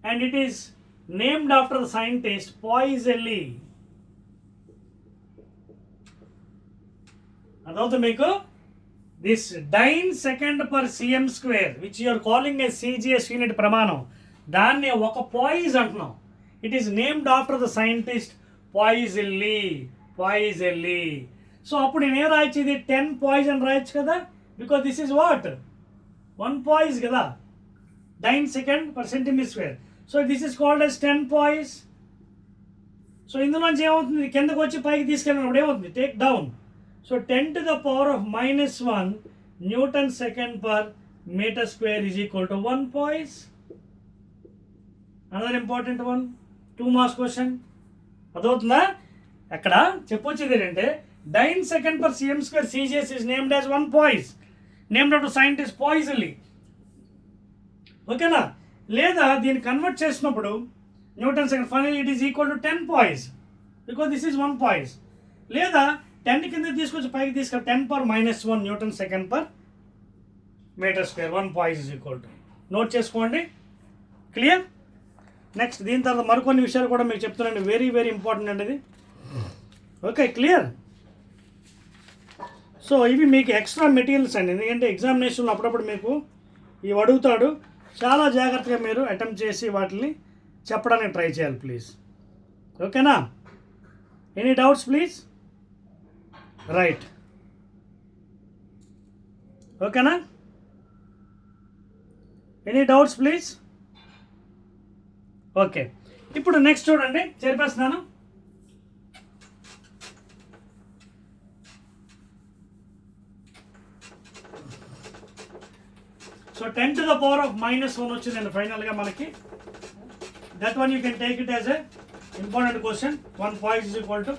And it is named after the scientist Poiseuille. అదవుతుంది మీకు. This dyne second per cm square which you're calling a CGS unit ప్రమాణం, దాన్ని ఒక పాయిజ్ అంటున్నాం. It is named after the scientist Poiseuille. So అప్పుడు నేను ఏం రాయొచ్చు? ఇది 10 పాయిజ్ అని రాయొచ్చు కదా. Because this is what 1 poise కదా. Dyne second per centimetre square. So this is called as 10 poise. So ఇందులోంచి ఏమవుతుంది? కిందకు వచ్చి పైకి తీసుకెళ్ళినప్పుడు ఏమవుతుంది? Take down. So 10⁻⁻1 Newton second per metre square is equal to 1 poise. Another important 2 marks question. అదవుతుందా? అక్కడ చెప్పొచ్చేది ఏంటంటే dyne second per cm square CGS is named as 1 poise, named after scientist Poiseuille. ఓకేనా? లేదా దీన్ని కన్వర్ట్ చేసినప్పుడు newton second final it is equal to 10 poise because this is 1 poise. లేదా 10 కింద తీసుకొచ్చి పైకి తీసుకొని 10⁻⁻1 Newton second per metre square 1 poise is equal to. Note చేసుకోండి. క్లియర్? నెక్స్ట్ దీని తర్వాత మరికొన్ని విషయాలు కూడా మీకు చెప్తున్నాను. వెరీ వెరీ ఇంపార్టెంట్ అండి ఇది. Okay, clear? సో ఇవి మీకు ఎక్స్ట్రా మెటీరియల్స్ అండి. ఎందుకంటే ఎగ్జామినేషన్లో అప్పుడప్పుడు మీకు ఇవి అడుగుతాడు. చాలా జాగ్రత్తగా మీరు అటెంప్ట్ చేసి వాటిని చెప్పడానికి ట్రై చేయాలి ప్లీజ్. ఓకేనా? Any doubts please? రైట్. ఓకేనా? Any doubts please? ఓకే, ఇప్పుడు నెక్స్ట్ చూడండి, చేర్పేస్తున్నాను. సో 10⁻⁻1 వచ్చిందండి ఫైనల్గా మనకి. That one you can take it as a important question. 1 poise is equal to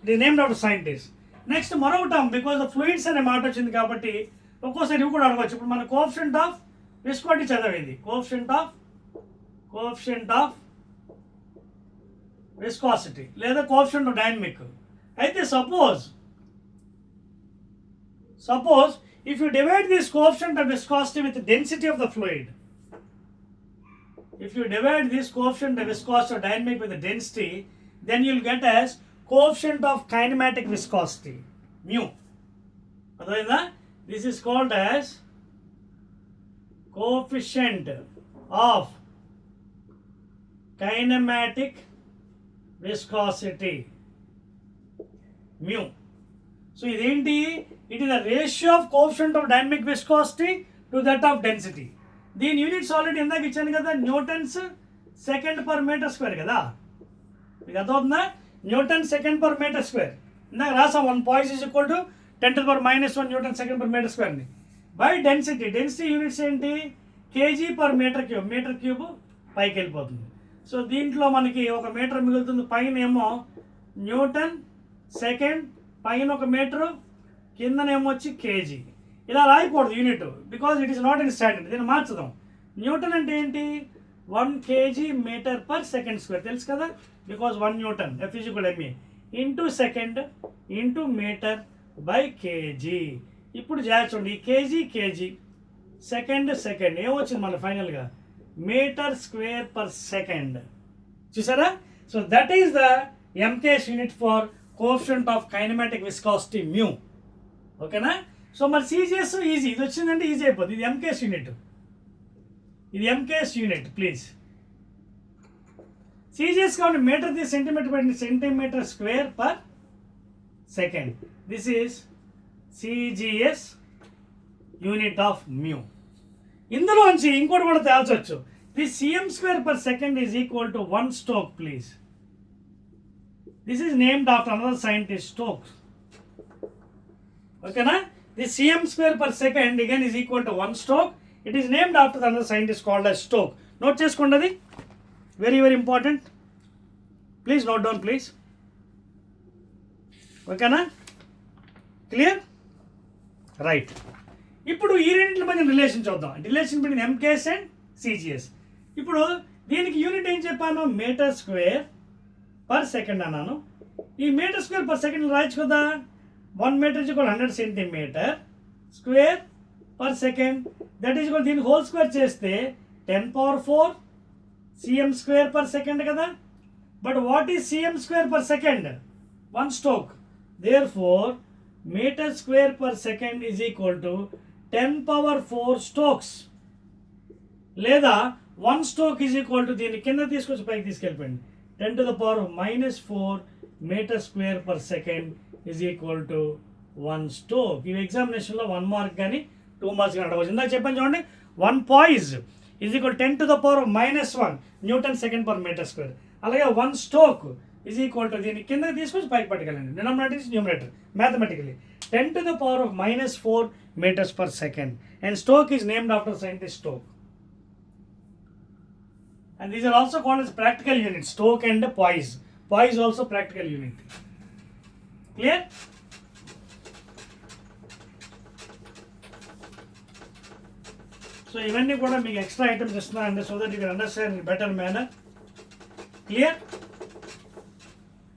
the named of scientist. Next మరొక term, because the fluids అనే మాట వచ్చింది కాబట్టి ఒక్కోసారి ఇవి కూడా అడగవచ్చు. ఇప్పుడు మన కోఎఫిషియంట్ ఆఫ్ విస్కోసిటీ చదివింది. కోఎఫిషియంట్ ఆఫ్ విస్కాసిటీ లేదా కోఎఫిషియంట్ ఆఫ్ డైనమిక్. అయితే suppose if you divide this coefficient of viscosity with the density of the fluid, if you divide this coefficient of viscosity or dynamic with the density, then you'll get as coefficient of kinematic viscosity, mu. Otherwise, this is called as coefficient of kinematic viscosity, mu. So ఇదేంటి? It is a ratio of coefficient of dynamic viscosity to that of density. దీని units already ఇందాక ఇచ్చాను కదా, Newtons second per metre square కదా. మీకు అర్థమవుతుందా? Newton second per metre square ఇందాక రాసాం. 1 poise is equal to 10⁻⁻1 Newton second per metre స్క్వేర్ని బై డెన్సిటీ. డెన్సిటీ యూనిట్స్ ఏంటి? kg per metre cube. Metre cube పైకి వెళ్ళిపోతుంది. సో దీంట్లో మనకి 1 మీటర్ మిగులుతుంది. పైన ఏమో న్యూటన్ సెకండ్, పైన 1 మీటరు, కిందనేమో వచ్చి కేజీ. ఇలా రాయకూడదు unit, because it is not in standard. దీన్ని మార్చుదాం. న్యూటన్ అంటే ఏంటి? 1 kg metre per second square, తెలుసు కదా, because 1 Newton F = ma into second into metre by kg. ఇప్పుడు చూడండి, ఈ కేజీ సెకండ్ ఏమొచ్చింది మన ఫైనల్గా? Metre square per second. చూసారా? So that is the MKS unit for coefficient of kinematic viscosity mu. ఓకేనా? సో మరి CGS ఈజీ, ఇది వచ్చిందంటే ఈజీ అయిపోతుంది. ఇది MKS యూనిట్, ఇది MKS యూనిట్ ప్లీజ్. CGS కాబట్టి metre the centimetre by centimetre square per second. This is CGS unit of mu. ఇందులోంచి ఇంకోటి కూడా తేల్చవచ్చు. The cm² per second is equal to 1 Stokes, please. This is named after another scientist, Stokes. Okay, na? The cm² per second again is equal to 1 Stokes. It is named after another scientist called as Stokes. Note cheskondadi. Very, very important. Please note down, please. Okay, na? Clear? Right. ఇప్పుడు ఈ రెండింటి మధ్య relation చూద్దాం. Relation between MKS and CGS. ఇప్పుడు దీనికి unit ఏం చెప్పాను? Metre square per second అన్నాను. ఈ మీటర్ స్క్వేర్ పర్ సెకండ్ రాయొచ్చు కదా. 1 metre = 100 centimetre square per second. That is దీన్ని హోల్ స్క్వేర్ చేస్తే 10⁴ cm² పర్ సెకండ్ కదా. But what is cm² per second? 1 Stokes. Therefore metre square per second is equal to 10⁴ Stokes. లేదా 1 Stokes is equal to, దీన్ని కింద తీసుకొచ్చి పైకి తీసుకెళ్ళిపోయింది, 10⁻⁴ metre square per second is equal to 1 Stokes. ఇవి ఎగ్జామినేషన్లో 1 mark కానీ 2 మార్క్స్ కానీ అడగవచ్చు. ఇందాక చెప్పాను చూడండి, 1 poise is equal 10⁻⁻1 Newton second per metre square. అలాగే 1 Stokes ఈజ్ ఈక్వల్ టు, దీన్ని కింద తీసుకొచ్చి పైకి పట్టుకెళ్ళండి, denominator is numerator mathematically 10⁻⁻4 meters per second. And Stokes is named after scientist Stokes. And these are also called as practical units, Stokes and poise. Poise is also practical unit. Clear? So ఇవన్నీ కూడా మీకు extra items ఇస్తున్నానండి, so that you can understand in better manner. Clear?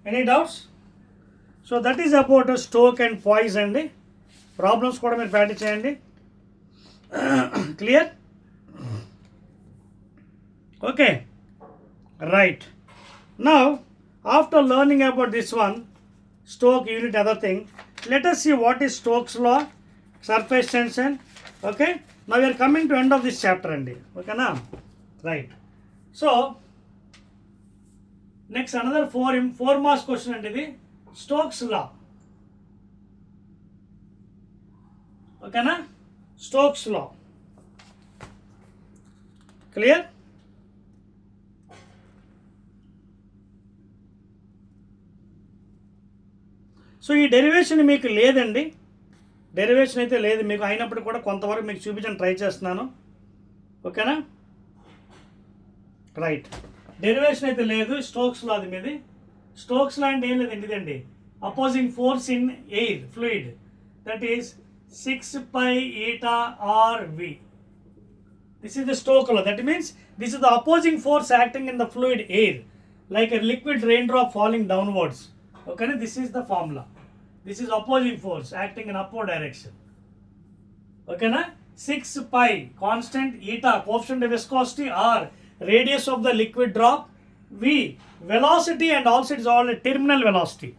Any doubts? So that is about Stokes and poise అండి. Problems కూడా మీరు practice చేయండి. Clear? Okay, right. Now after learning about this one, Stokes unit, other thing, let us see what is Stokes law, surface tension. Okay, now we are coming to end of this chapter అండి. ఓకేనా? Right. So next another 4 marks question అండి ఇది, Stokes law. ఓకేనా? Stokes law. Clear? So ఈ derivation మీకు లేదండి, derivation అయితే లేదు మీకు, అయినప్పుడు కూడా కొంతవరకు మీకు చూపించడానికి ట్రై చేస్తున్నాను. ఓకేనా? రైట్. డెరివేషన్ అయితే లేదు Stokes law అది మీది. Stokes law అంటే ఏం లేదండి, ఇదండి opposing force in air fluid, that is 6π∗r�V. This is the Stokes law. That means this is the opposing force acting in the fluid air, like a liquid raindrop falling downwards. Okay, this is the formula. This is opposing force acting in upward direction. Okay, na? 6π constant, eta coefficient of viscosity, r radius of the liquid drop, v velocity, and also it is all a terminal velocity.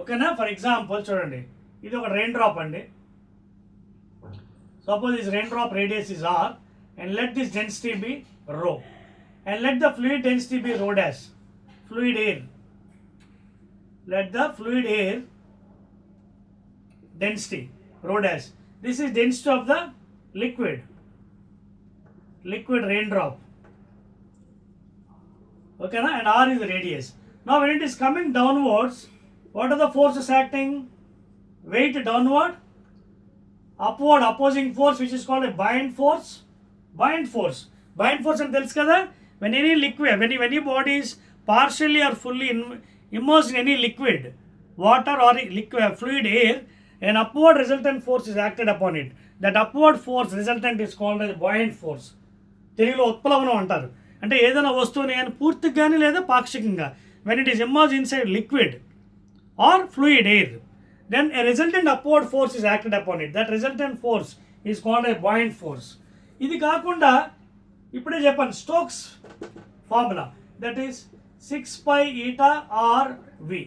Okay, na? For example, చూడండి, ఇది ఒక rain drop అండి. Suppose this raindrop radius is r, and let this density be rho, and let the fluid density be rho dash. Fluid air. Let the fluid air density rho dash. This is density of the liquid raindrop. Okay, na? And r is the radius. Now when it is coming downwards, what are the forces acting? Weight downward, upward opposing force, which is called a buoyant force. Buoyant force and తెలుసు కదా, when any liquid, when any body is partially or fully immersed in any liquid, water or liquid fluid air, an upward resultant force is acted upon it. That upward force resultant is called as buoyant force. తెలుగులో ఉత్ప్లవనం అంటారు. అంటే ఏదైనా వస్తువుని కానీ పూర్తిగా కానీ లేదా పాక్షికంగా when it is immersed inside liquid or fluid air, then a resultant upward force is acted upon it. That resultant force is called a buoyant force. ఇది కాకుండా ఇప్పుడే చెప్పాను Stokes formula, that is 6 eta r v.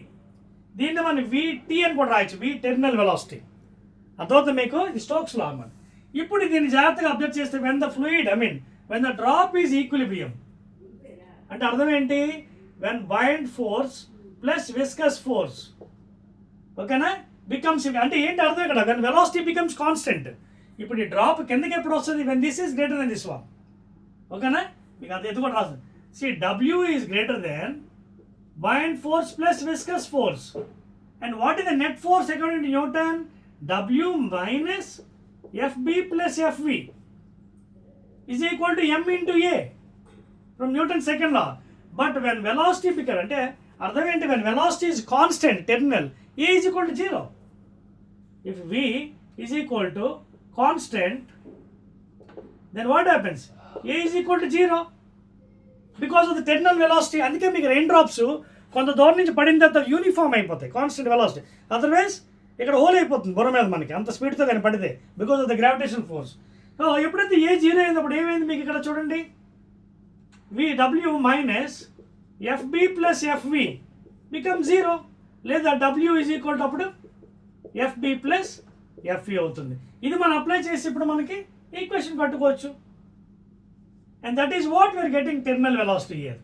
దీన్ని మనం విటి అని కూడా రాయొచ్చు, వి terminal velocity. అర్థమవుతుంది మీకు, ఇది స్టోక్స్ లా అన్నమాట. ఇప్పుడు దీన్ని జాగ్రత్తగా అబ్జర్వ్ చేస్తే when the fluid when the drop is equilibrium అంటే అర్థం ఏంటి, when bind force plus viscous force ఓకేనా బికమ్స్, అంటే ఏంటి అర్థం ఇక్కడ, వెన్ వెలాసిటీ బికమ్స్ కాన్స్టెంట్. ఇప్పుడు ఈ డ్రాప్ కిందకి ఎప్పుడు వస్తుంది, when this is greater than this one. ఓకేనా, మీకు అది ఎత్తు కూడా రాస్తుంది. See W is greater than buoyant force plus viscous force. And what is the net force according to Newton, W minus FB plus FV is equal to M into A from Newton's second law. But when velocity becomes, అంటే అర్థం ఏంటి, when velocity is constant terminal, A is equal to 0. If V is equal to constant, then what happens? A is equal to 0 because of the terminal velocity. అందుకే మీకు rain drops కొంత దూరం నుంచి పడిన తర్వాత యూనిఫామ్ అయిపోతాయి, కాన్స్టెంట్ వెలాసిటీ. అదర్వైజ్ ఇక్కడ whole అయిపోతుంది బుర్ర మీద మనకి, అంత స్పీడ్తో కానీ పడితే, because of the gravitation force. So ఎప్పుడైతే ఏ 0 అయినప్పుడు ఏమైంది మీకు ఇక్కడ చూడండి, VW minus FB plus FV become 0, లేదా W ఈజ్ ఈక్వల్ టు అప్పుడు FB ప్లస్ FV అవుతుంది. ఇది మనం అప్లై చేసి ఇప్పుడు మనకి ఈక్వేషన్ కట్టుకోవచ్చు. And that is what we're getting terminal velocity here.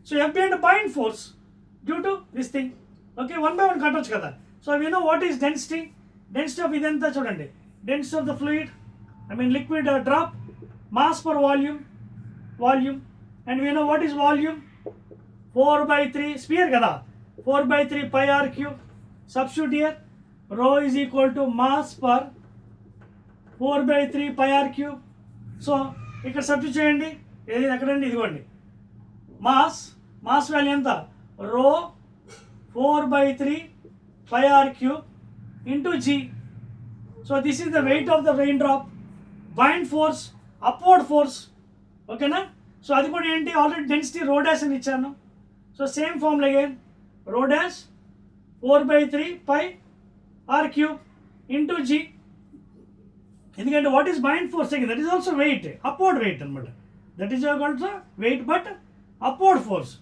So FB అంటే buoyant force due to this thing. Okay, 1 by 1 కట్టవచ్చు కదా. So we know what is density. Density of ఇదంతా చూడండి, density of the fluid, liquid drop, mass per volume, and we know what is volume, 4/3 sphere కదా, 4/3 pi r cube. Substitute here, rho is equal to mass per 4/3 pi r cube. So ఇక్కడ substitute చేయండి, ఏది ఎక్కడండి, ఇదిగోండి mass value ఎంత, rho 4/3 pi r cube into g. So this is the weight of the raindrop. Bind force, upward force. Okay na? So అది కూడా ఏంటి, already density rho dash అని ఇచ్చాను. So same formula again, rho dash 4/3 pi r cube into g. ఎందుకంటే what is buoyant force again, that is also weight, upward weight అనమాట. That is also weight but upward force.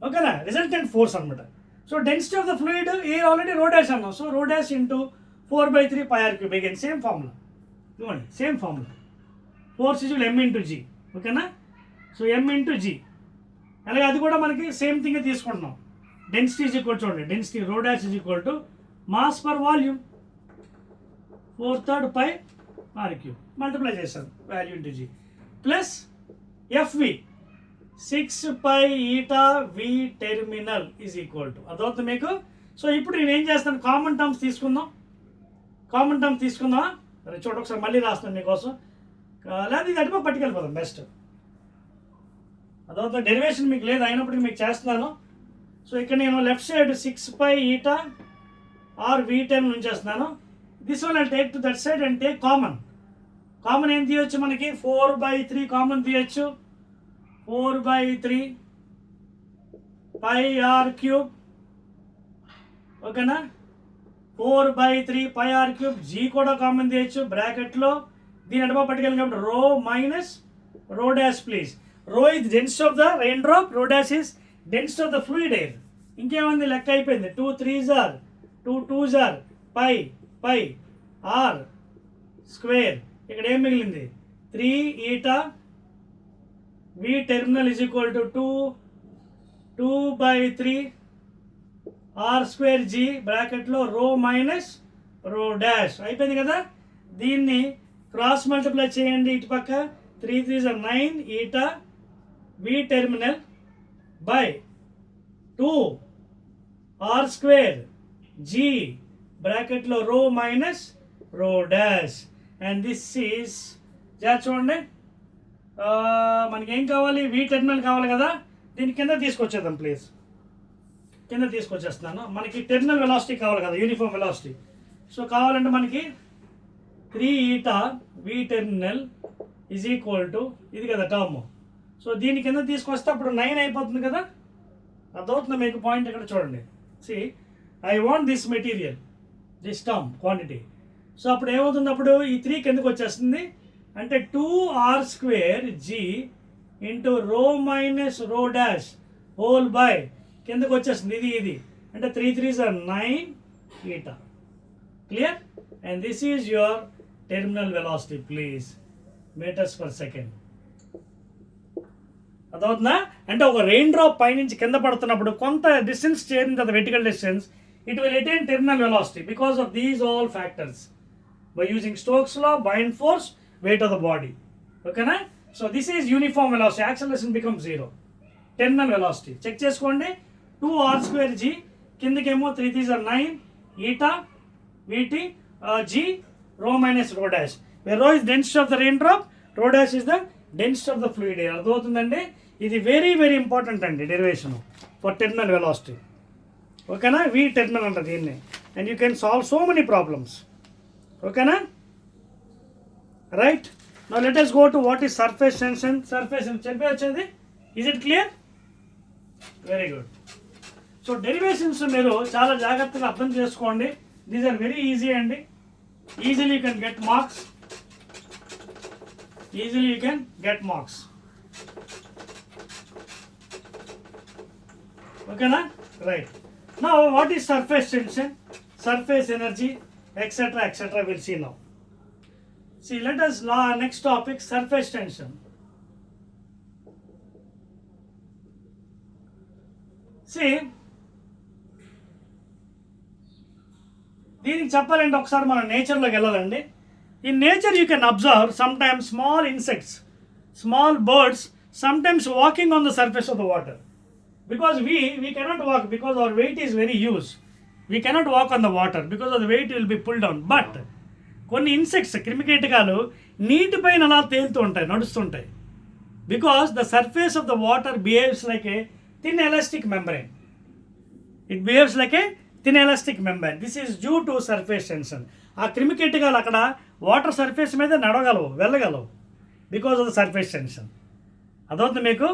ఓకేనా, resultant force అనమాట. So density of the fluid air already rho dash అన్నాం. So rho dash into 4/3 pi r cube again same formula. ఇవ్వండి same formula, force is M into G. ఓకేనా, so M into G. అలాగే అది కూడా మనకి same thing తీసుకుంటున్నాం. Density is equal, చూడండి density rho dash is equal to mass per volume 4/3 pi r cube multiply చేశాను value into G plus FV 6 pi eta V terminal is equal to, అదవుతుంది మీకు. So ఇప్పుడు నేను ఏం చేస్తాను, common terms తీసుకుందాం. అరే చూడ ఒకసారి మళ్ళీ రాస్తాను మీకోసం, లేదా ఇది అడిపో పట్టుకెళ్ళిపోదాం బెస్ట్. అదవుతుంది, డెరివేషన్ మీకు లేదు అయినప్పటికీ మీకు చేస్తున్నాను. సో ఇక్కడ నేను left side 6 pi eta r V terminal ఉంచేస్తున్నాను. This one I take to that side and take common ఏం తీయొచ్చు మనకి, 4/3 కామన్ తీయచ్చు, 4/3 pi r cube. ఓకేనా, 4/3 pi r cube. G కూడా కామన్ తీయచ్చు బ్రాకెట్లో, దీని అడపా పట్టుకెళ్ళి కాబట్టి rho minus rho dash please. Rho is density of the raindrop, rho dash is density of the fluid air. ఇంకేముంది, లెక్క అయిపోయింది. 2 3s are 2 2s are pi r square. ఇక్కడ ఏం మిగిలింది, 3 eta V terminal is equal to 2/3 r square G బ్రాకెట్లో రో minus rho dash. అయిపోయింది కదా, దీన్ని క్రాస్ మల్టిప్లై చేయండి ఇటు పక్క, 3 3s are 9 eta V terminal by 2 r square G బ్రాకెట్లో రో minus rho dash. And this is చూడండి, మనకి ఏం కావాలి, V టెర్మినల్ కావాలి కదా, దీని కింద తీసుకొచ్చేద్దాం ప్లీజ్. కింద తీసుకొచ్చేస్తున్నాను. మనకి టెర్మినల్ వెలాసిటీ కావాలి కదా, యూనిఫామ్ వెలాసిటీ. సో కావాలంటే మనకి 3 eta v terminal is equal to ఇది కదా టర్మ్. సో దీని కింద తీసుకొస్తే అప్పుడు 9 అయిపోతుంది కదా. అర్థమవుతుంది మీకు పాయింట్ ఇక్కడ చూడండి. See I want this material, this term quantity. So అప్పుడు ఏమవుతుంది, అప్పుడు ఈ 3 కిందకు వచ్చేస్తుంది. అంటే 2r²g ఇంటూ రో minus rho dash whole by కిందకు వచ్చేస్తుంది. ఇది అంటే 3 3s are 9 eta. Clear? And this is your terminal velocity please, metres per second. అదవుతుందా? అంటే ఒక రెయిన్ డ్రాప్ పైనుంచి కింద పడుతున్నప్పుడు కొంత డిస్టెన్స్ చేరిన తర్వాత vertical distance, it will attain terminal velocity because of these all factors by using Stokes law, buoyant force, weight of the body. ఓకేనా? So this is uniform velocity, acceleration become 0. Terminal velocity check చేసుకోండి. 2r²g కిందకేమో 3 3s are 9 eta vt g rho minus rho dash, where rho is density of the raindrop, rho dash is the density of the fluid air. అర్థమవుతుందండి? ఇది very very important అండి derivation for terminal velocity. ఓకేనా? V terminal అంట దీన్ని. And you can solve so many problems. ఓకేనా? Right. Now let us go to what is surface tension. Surface చెప్పే వచ్చేది. Is it clear? Very good. So derivations మీరు చాలా జాగ్రత్తగా అర్థం చేసుకోండి. దీస్ ఆర్ వెరీ ఈజీ అండి. Easily you can get marks. ఓకేనా? Right. Now what is surface tension, surface energy, etcetera etcetera will see now. See, let us next topic, surface tension. See, దీనికి చెప్పాలంటే ఒకసారి మన నేచర్లోకి వెళ్ళాలండి. In nature you can observe sometimes small insects, small birds sometimes walking on the surface of the water, because we cannot walk because our weight is very huge. We cannot walk on the water because of the weight will be pulled down. But కొన్ని insects, క్రిమికీటకాలు నీటిపైన అలా తేలుతూ ఉంటాయి, నడుస్తుంటాయి. Because the surface of the water behaves like a thin elastic membrane. It behaves like a thin elastic membrane. This is due to surface tension. ఆ క్రిమికీటకాలు అక్కడ వాటర్ సర్ఫేస్ మీద నడవగలవు, వెళ్ళగలవు because of the surface tension. అదవుతుంది మీకు.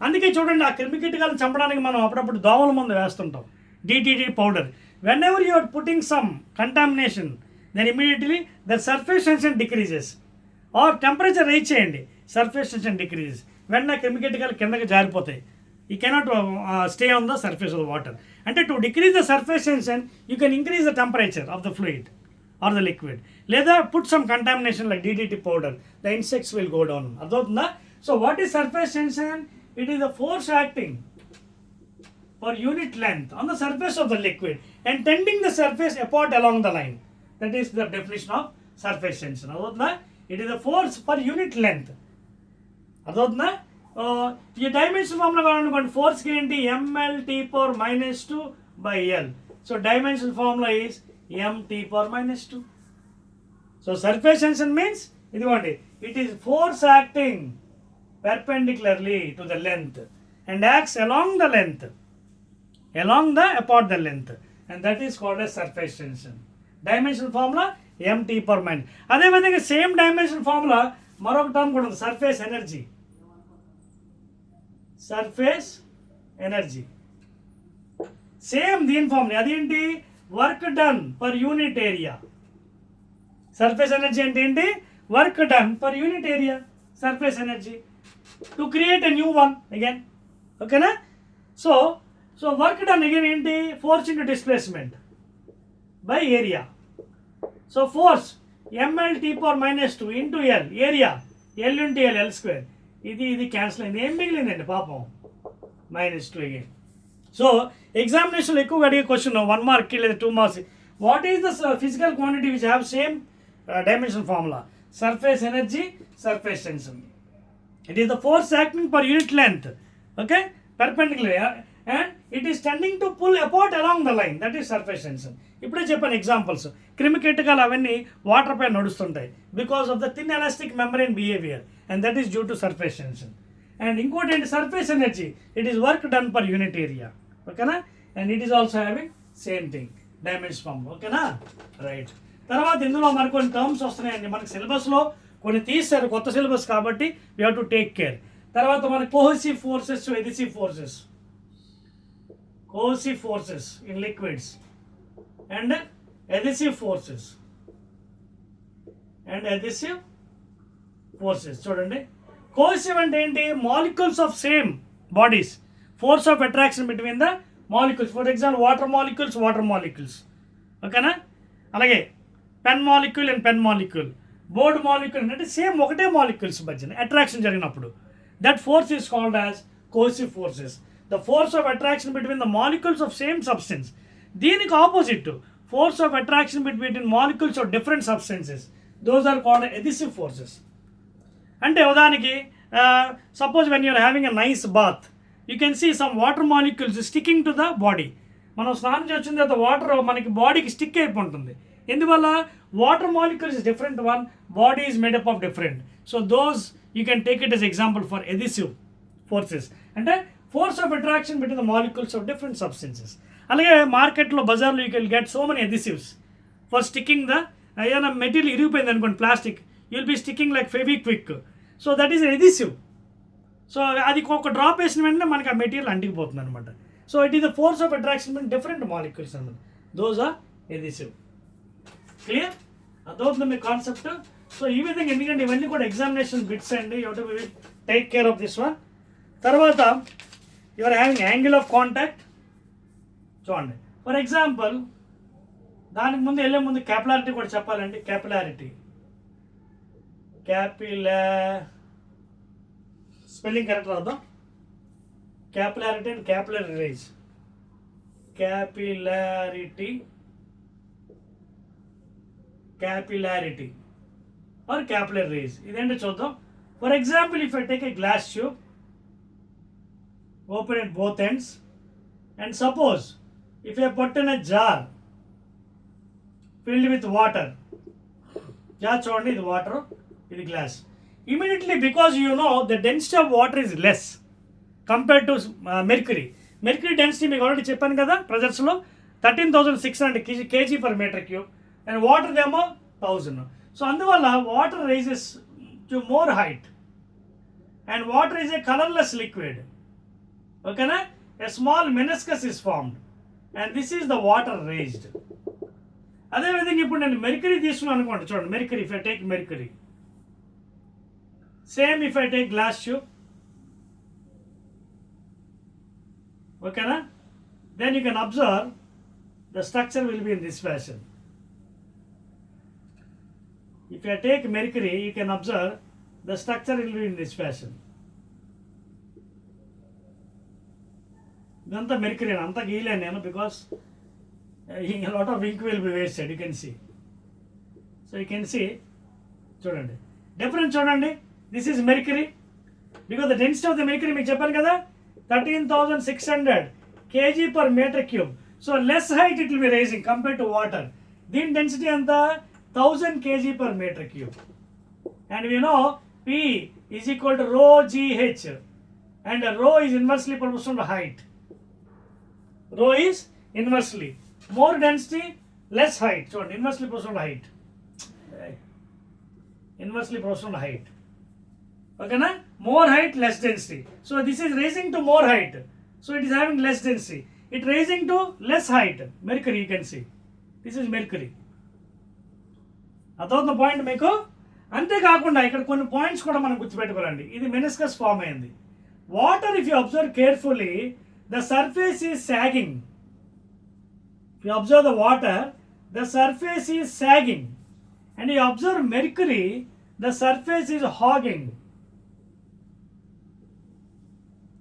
అందుకే చూడండి, ఆ క్రిమికీటకాలను చంపడానికి మనం అప్పుడప్పుడు దోమల మందు వేస్తుంటాం, DDT powder. Whenever you are putting some contamination, then immediately the surface tension decreases, or temperature rise చేయండి, surface tension decreases. వెన్న కెమికల్ కిందకి జారిపోతాయి. You cannot stay on the surface of the water. అంటే to decrease the surface tension, you can increase the temperature of the fluid or the liquid. లేదా put some contamination like DDT powder, the insects will go down. అర్థమవుతుందా? So what is surface tension? It is the force acting per unit length on the surface of the liquid and tending the surface apart along the line. That is the definition of surface tension. అర్థమవుతుందా? It is the force per unit length. అర్థమవుతుందా? ఈ dimension formula కావాలనుకోండి, ఫోర్స్కి ఏంటి, mL(T)⁻²/L. So dimension formula is mT)(2). So surface tension means ఇదిగోండి, it is force acting perpendicularly to the length and acts along the length, apart the length, and that is called as surface tension. Dimension formula mT/min. అదే విధంగా same dimension formula మరొక term కూడా ఉంది, surface energy. Surface energy same దీని formula. అదేంటి, work done per unit area. Surface energy అంటే ఏంటి, work done per unit area, surface energy. To create a new one again. ఓకేనా? సో వర్క్ డన్ అగైన్ ఏంటి, force into displacement by area. So force mL(T)⁻² into L, area L into L, L². ఇది cancel అయింది. ఏం మిగిలిందండి పాపం, -2 again. So ఎగ్జామినేషన్లో ఎక్కువగా అడిగే question 1 మార్క్కి లేదా 2 marks, what is the physical quantity which have same dimension formula, surface energy, surface tension. It is the force acting per unit length, okay, perpendicular, and it is tending to pull apart along the line. That is surface tension. ఇప్పుడే చెప్పాను examples. క్రిమికీటకాలు అవన్నీ water పై నడుస్తుంటాయి because of the thin elastic membrane behaviour, and that is due to surface tension. And ఇంకోటి ఏంటి, surface energy, it is work done per unit area. ఓకేనా? And it is also having same thing, dimension form. ఓకేనా? Right. తర్వాత ఇందులో మనకు కొన్ని terms వస్తున్నాయండి, మనకి సిలబస్లో కొన్ని తీస్తారు, కొత్త సిలబస్ కాబట్టి we have to take care. తర్వాత మన cohesive forces to adhesive forces, cohesive forces in liquids and adhesive forces and adhesive forces. చూడండి, కోహెసివ్ అంటే ఏంటి? Molecules of same bodies, force of attraction between the molecules. For example water molecules, ఓకేనా? అలాగే pen molecule and pen molecule, board molecule అంటే సేమ్ ఒకటే molecules మధ్యన attraction జరిగినప్పుడు that force is called as cohesive forces. The force of attraction between the molecules of same substance. దీనికి opposite force of attraction between molecules of different substances, those are called adhesive forces. అంటే ఉదాహరణకి suppose when you're having a nice bath, you can see some water molecules sticking to the body. మనం స్నానం చేసిన తర్వాత water మనకి బాడీకి stick అయిపోతుంది. ఎందువల్ల? Water molecules is different one, body is made up of different. So those you can take it as example for adhesive forces, అంటే force of attraction between the molecules of different substances. అలాగే మార్కెట్లో బజార్లో you can get so many adhesives for sticking the, ఏదైనా material ఇరిగిపోయింది అనుకోండి, plastic, you'll be sticking like Fevikwik. So that is adhesive. సో అది ఒక డ్రాప్ వేసిన వెంటనే మనకి ఆ మెటీరియల్ అంటికిపోతుంది అనమాట. So it is the force of attraction between different molecules అనమాట. Those are adhesive. క్లియర్? అదవుతుంది మీ కాన్సెప్ట్. సో ఈ విధంగా, ఎందుకంటే ఇవన్నీ కూడా ఎగ్జామినేషన్ బిట్స్ అండి, you to take care of this one. తర్వాత your having angle of contact. చూడండి, ఫర్ ఎగ్జాంపుల్ దానికి ముందు వెళ్ళే ముందు క్యాపిలారిటీ కూడా చెప్పాలండి. క్యాపిలారిటీ, స్పెల్లింగ్ కరెక్ట్ రాద్దాం. Capillarity and capillary rise. Capillarity or capillary rise, ఇదేంటో చూద్దాం. For example, if I take a glass tube, open at both ends, and suppose if I put in a jar filled with water, jar చూడండి, ఇది water, ఇది glass. Immediately, because you know the density of water is less compared to mercury. Mercury density మీకు already చెప్పాను కదా ప్రెజర్స్లో, 13,600 kg/m3, and water ఏమో 1000. So అందువల్ల water rises to more height, and water is a colourless liquid. ఓకేనా? A small meniscus is formed and this is the water raised. అదేవిధంగా ఇప్పుడు నేను mercury తీసుకున్నాను అనుకోండి, చూడండి, mercury, if I take mercury, same if I take glass tube, ఓకేనా? Then you can observe the structure will be in this fashion. If I take mercury, you can observe the structure will be in this fashion. ఇదంతా mercury, అంతా గీయలేను నేను, because lot of ink will be wasted. You can see. So you can see, చూడండి difference చూడండి. This is mercury, because the density of the mercury మీకు చెప్పాను కదా, 13,600 kg/m3. So less height it will be rising compared to water. దీని density ఎంత? 1000 kg/m3. And we know P is equal to rho GH, and rho is inversely proportional to height. Rho is inversely more density, less height. So inversely proportional to height. Inversely proportional to height. Okay na? More height, less density. So this is raising to more height. So it is having less density. It raising to less height. Mercury, you can see. This is mercury. అదొక point మీకు. అంతేకాకుండా ఇక్కడ కొన్ని points కూడా మనం గుర్తుపెట్టుకోవాలండి. ఇది meniscus form అయింది. Water, if you observe carefully, the surface is sagging. If you observe the water, the surface is sagging. And you observe mercury, the surface is hogging.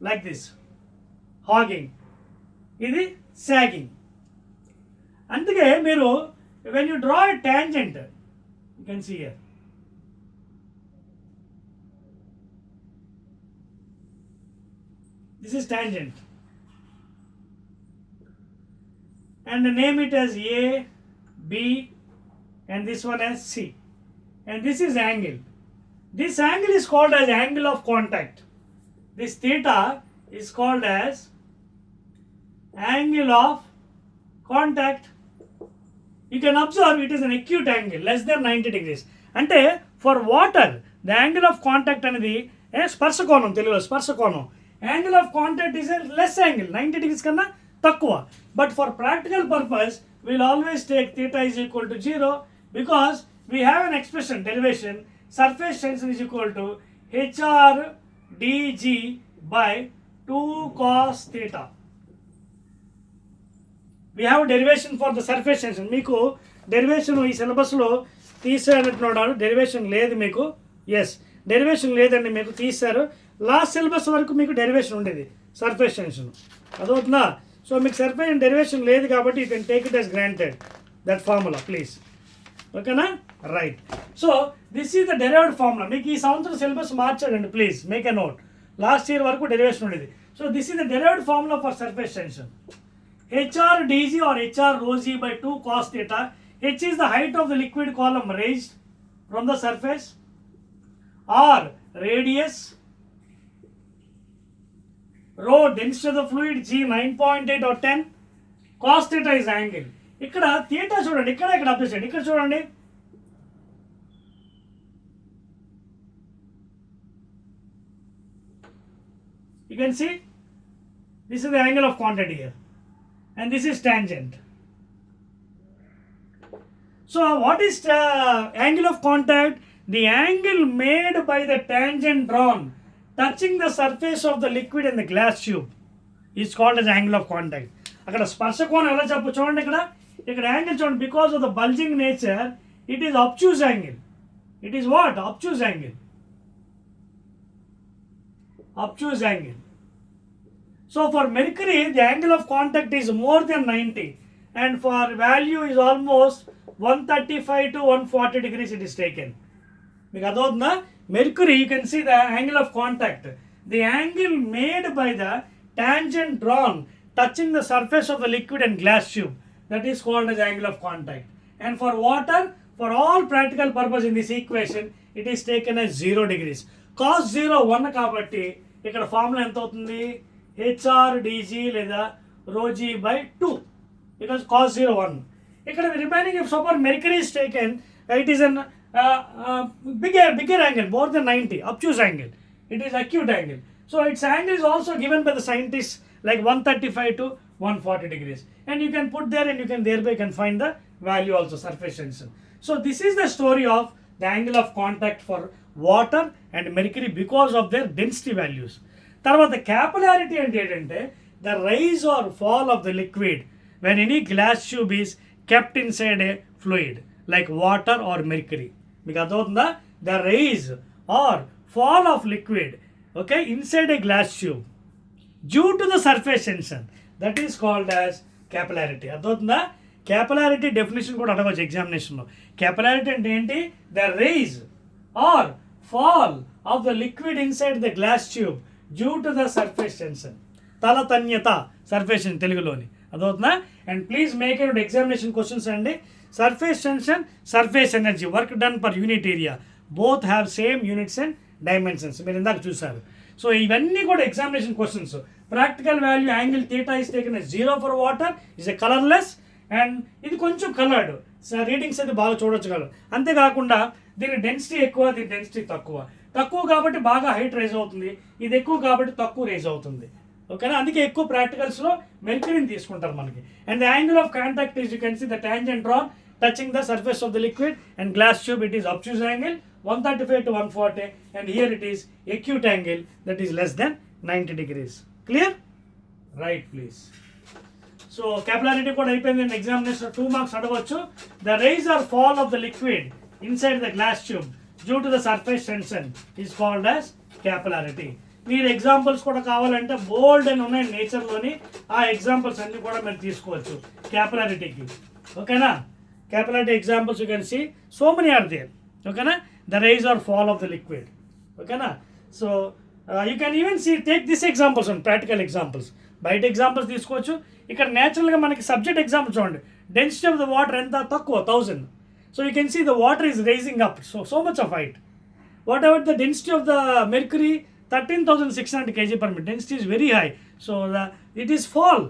Like this, hogging, ఇది sagging. అందుకే మీరు when you draw a tangent, you can see here, this is tangent, and name it as A, B, and this one as C, and this is angle. This angle is called as angle of contact. This theta is called as angle of contact. You can observe it is an acute angle less than 90 degrees. అంటే for water the angle of contact అనేది స్పర్శకోణం, తెలుగులో స్పర్శకోణం. Angle of contact is less angle, 90 degrees కన్నా తక్కువ. But for practical purpose will always take theta is equal to 0 because we have an expression derivation surface tension is equal to HR dg by 2 cos theta. We have a derivation for the surface tension. మీకు derivation ఈ సిలబస్లో తీసేటట్టున్నాడు, derivation లేదు మీకు. Yes, derivation లేదండి, మీకు తీశారు. Last syllabus వరకు మీకు డెరివేషన్ ఉండేది సర్ఫేస్ టెన్షన్, అదవుతుందా? సో మీకు సర్ఫేస్ డెరివేషన్ లేదు కాబట్టి you can take it as granted that formula please. ఓకేనా? Right. So this is the derived formula. మీకు ఈ సంవత్సరం సిలబస్ మార్చాడండి, please make a note. Last year వరకు డెరివేషన్ ఉండేది. So this is the derived formula for surface tension. HR dg or HR rho g by 2 cos theta. H is the height of the liquid column raised from the surface, or radius, rho density of the fluid, g 9.8 or 10. Cos theta is angle. ఇక్కడ theta చూడండి, ఇక్కడ apply చేయండి. ఇక్కడ చూడండి, you can see this is the angle of contact here and this is tangent. So what is angle of contact? The angle made by the tangent drawn touching the surface of the liquid in the glass tube is called as angle of contact. అక్కడ స్పర్శకోణం ఎలా చెప్పు చూడండి, ఇక్కడ angle చూడండి. Because of the bulging nature it is obtuse angle. It is what? Obtuse angle. Obtuse angle. So for mercury the angle of contact is more than 90 and for value is almost 135 to 140 degrees it is taken. మీకు అదవుతుందా? Mercury you can see the angle of contact, the angle made by the tangent drawn touching the surface of the liquid and glass tube, that is called as angle of contact. And for water, for all practical purpose in this equation it is taken as 0 degrees. Cos 0 1 కాబట్టి ఇక్కడ formula ఎంత అవుతుంది? HR dg లేదా rho g by 2 because cos 0 1. ఇక్కడ remaining if suppose mercury is taken, it is an bigger angle, more than 90, obtuse angle. It is acute angle. So its angle is also given by the scientists like 135 to 140 degrees. And you can put there and you can thereby can find the value also, surface tension. So this is the story of the angle of contact for water and mercury because of their density values. తర్వాత capillarity అంటే ఏంటంటే the rise or fall of the liquid when any glass tube is kept inside a fluid like water or mercury. మీకు అర్థమవుతుందా? The rise or fall of liquid okay inside a glass tube due to the surface tension, that is called as capillarity. అర్థమవుతుందా? Capillarity definition కూడా అడగవచ్చు ఎగ్జామినేషన్లో. Capillarity అంటే ఏంటి? The rise or fall of the liquid inside the glass tube due to the surface tension. తలతన్యత surface తెలుగులోని, అదవుతుందా? And please make a examination questions అండి. Surface tension, surface energy, work done per unit area, both have same units and dimensions. మీరు ఇందాక చూసారు. So ఇవన్నీ కూడా examination questions. Practical value angle theta is taken 0 for water, is a colourless and ఇది కొంచెం coloured. Readings అయితే బాగా చూడొచ్చు కదా. అంతేకాకుండా దీని డెన్సిటీ ఎక్కువ, దీని డెన్సిటీ తక్కువ కాబట్టి బాగా హైట్ రైజ్ అవుతుంది, ఇది ఎక్కువ కాబట్టి తక్కువ రైజ్ అవుతుంది. ఓకేనా? అందుకే ఎక్కువ ప్రాక్టికల్స్లో మెర్క్యూరీని తీసుకుంటారు మనకి. And the angle of contact is you can see the tangent drawn touching the surface of the liquid and glass tube, it is obtuse angle 135 to 140 and here it is acute angle that is less than 90 degrees. Clear? Right, please. So capillarity కూడా అయిపోయింది. Examination 2 marks అడగవచ్చు. The rise or fall of the liquid inside the glass tube due to the surface tension is called as capillarity. మీరు examples కూడా కావాలంటే బోల్డ్ అని ఉన్నాయి నేచర్లోని, ఆ examples అన్ని కూడా మీరు తీసుకోవచ్చు క్యాపిలారిటీకి. ఓకేనా? Capillarity examples you can see so many are there. ఓకేనా? The rise or fall of the liquid. ఓకేనా? So you can even see take this examples and practical examples. బయట ఎగ్జాంపుల్స్ తీసుకోవచ్చు. ఇక్కడ న్యాచురల్గా మనకి సబ్జెక్ట్ ఎగ్జాంపుల్ చూడండి. డెన్సిటీ ఆఫ్ ద వాటర్ ఎంత తక్కువ, 1000. So you can see the water is raising up so much of height. What about the density of the mercury? 13,600 kg per meter. Density is very high. So it is fall.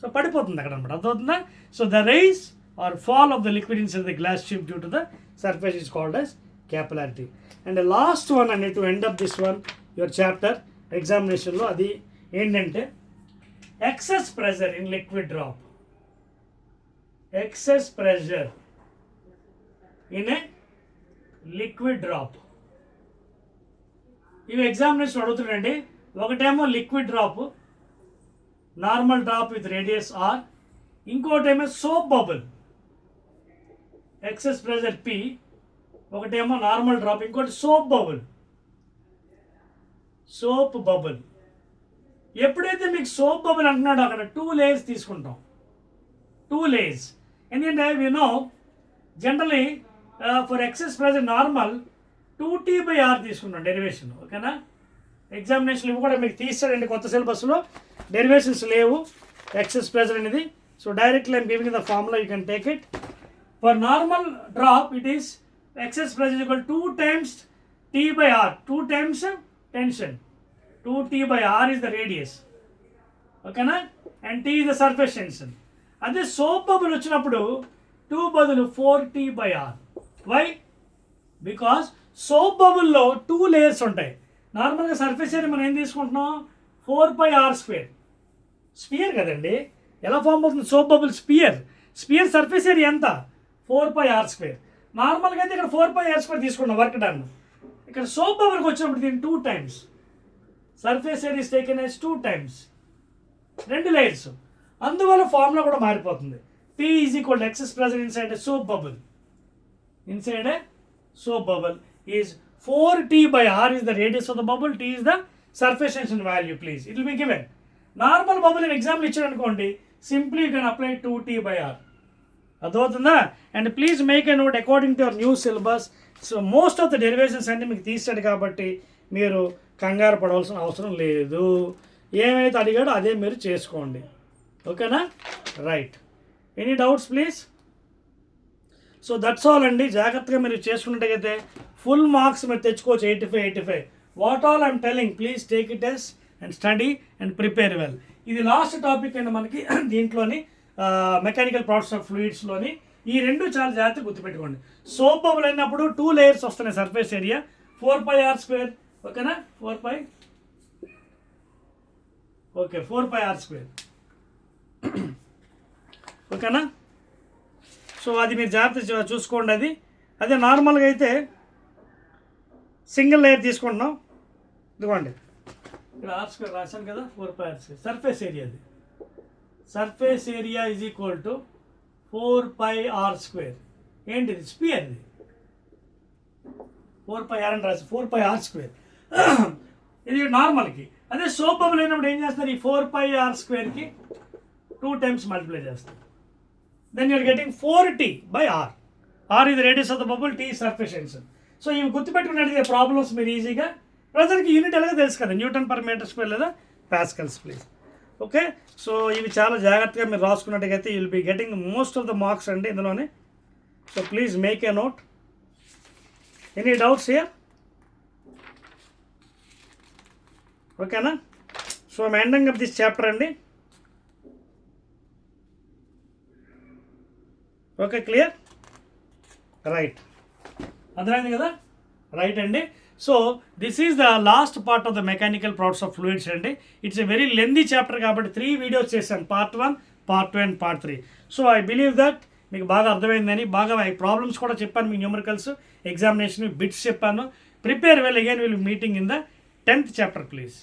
So పడిపోతుంది అక్కడ అనమాట. అర్థమవుతుందా? So the rise or fall of the liquid inside the glass tube due to the surface is called as capillarity. And the last one, I need to end up this one, your chapter examination lo adi endante excess pressure in liquid drop. Excess pressure in a liquid drop. ఇవి examination అడుగుతుండండి. ఒకటేమో liquid drop, normal drop with radius R, ఇంకోటేమో soap bubble, excess pressure P, ఒకటేమో normal drop, ఇంకోటి soap bubble. Soap bubble ఎప్పుడైతే మీకు soap bubble అంటున్నాడో అక్కడ 2 layers తీసుకుంటాం. 2 layers. ఎందుకంటే we know generally for excess pressure normal 2T/R తీసుకున్నాం డెరివేషన్. ఓకేనా? ఎగ్జామినేషన్ ఇవి కూడా మీకు తీస్తారండి. కొత్త సిలబస్లో డెరివేషన్స్ లేవు ఎక్సెస్ ప్రెషర్ అనేది. So directly I'm giving the formula, you can take it. For normal drop it is excess pressure equal 2 times T/R, 2 times tension. 2T/R is the radius. ఓకేనా? And T is the surface tension. అదే soap bubble వచ్చినప్పుడు 2 బదులు 4T/R. Why? Because soap బబుల్లో 2 layers ఉంటాయి. నార్మల్గా surface area మనం ఏం తీసుకుంటున్నాం? 4πr². స్పియర్ కదండి. ఎలా ఫామ్ అవుతుంది soap bubble? Sphere surface area ఎంత? 4πr². నార్మల్గా అయితే ఇక్కడ 4πr² తీసుకున్నాం వర్క్ డన్. ఇక్కడ సోప్ బబుల్కి వచ్చినప్పుడు దీన్ని 2 times. Surface area is taken as 2 times. 2 layers. అందువల్ల ఫార్ములా కూడా మారిపోతుంది. P is equal to excess pressure inside a soap bubble. Inside a soap bubble is 4T/R is the radius of the bubble, T is the surface tension value, please. It will be given. Normal bubble in example ఇచ్చారు అనుకోండి, simply you can apply 2T/R. అర్థమవుతుందా? And please make a note according to your new syllabus. So most of the derivations అన్ని మీకు తీస్తాడు కాబట్టి మీరు కంగారు పడవలసిన అవసరం లేదు. ఏమైతే అడిగాడో అదే మీరు చేసుకోండి. ఓకేనా? Right. Any doubts please? So that's all అండి. జాగ్రత్తగా మీరు చేసుకున్నట్టయితే ఫుల్ మార్క్స్ మీరు తెచ్చుకోవచ్చు. 85. What all I'm telling, please take it as and study and prepare well. ఇది లాస్ట్ టాపిక్ అండి మనకి దీంట్లోని మెకానికల్ ప్రాడక్ట్స్ ఆఫ్ ఫ్లూయిడ్స్లోని. ఈ రెండు చాలా జాగ్రత్తగా గుర్తుపెట్టుకోండి. సోప్ బబుల్ అయినప్పుడు 2 layers వస్తున్నాయి సర్ఫేస్ ఏరియా, 4πr². ఓకేనా? 4πr². ఓకేనా? సో అది మీరు జాగ్రత్త చూసుకోండి. అదే నార్మల్గా అయితే సింగిల్ లేయర్ తీసుకుంటున్నాం. ఇదిగోండి ఇక్కడ R² రాశాను కదా, 4πr². సర్ఫేస్ ఏరియా, అది surface area is equal to 4πr². ఏంటిది? స్పియర్ది. 4πr అని రాసి 4πr². ఇది నార్మల్కి. అదే సోప్ బబుల్ అయినప్పుడు ఏం చేస్తారు? ఈ 4πr²కి 2 times మల్టిప్లై చేస్తారు. Then you are getting 4T/R. R is the radius of the bubble, T is surface tension. So ఇవి గుర్తుపెట్టుకున్నట్టు ప్రాబ్లమ్స్ మీరు ఈజీగా ప్రెజర్కి యూనిట్ ఎలాగో తెలుసు కదా, Nm/m² లేదా పాస్కల్స్ ప్లీజ్. ఓకే? సో ఇవి చాలా జాగ్రత్తగా మీరు రాసుకున్నట్టుగైతే you will be getting most of the marks అండి ఇందులోనే. So please make a note. Any doubts here? ఓకేనా? So I'm ending up this chapter అండి. Okay, clear? రైట్. అర్థమైంది కదా? రైట్ అండి. So this is the last part of the mechanical products of fluids అండి. It's a very lengthy chapter కాబట్టి 3 videos చేశాను, Part 1, Part 2 and Part 3. So I believe that మీకు బాగా అర్థమైందని, బాగా ప్రాబ్లమ్స్ కూడా చెప్పాను, మీకు న్యూమరికల్స్, ఎగ్జామినేషన్, బిట్స్ చెప్పాను. Prepare well. Again will meeting in the 10th chapter please.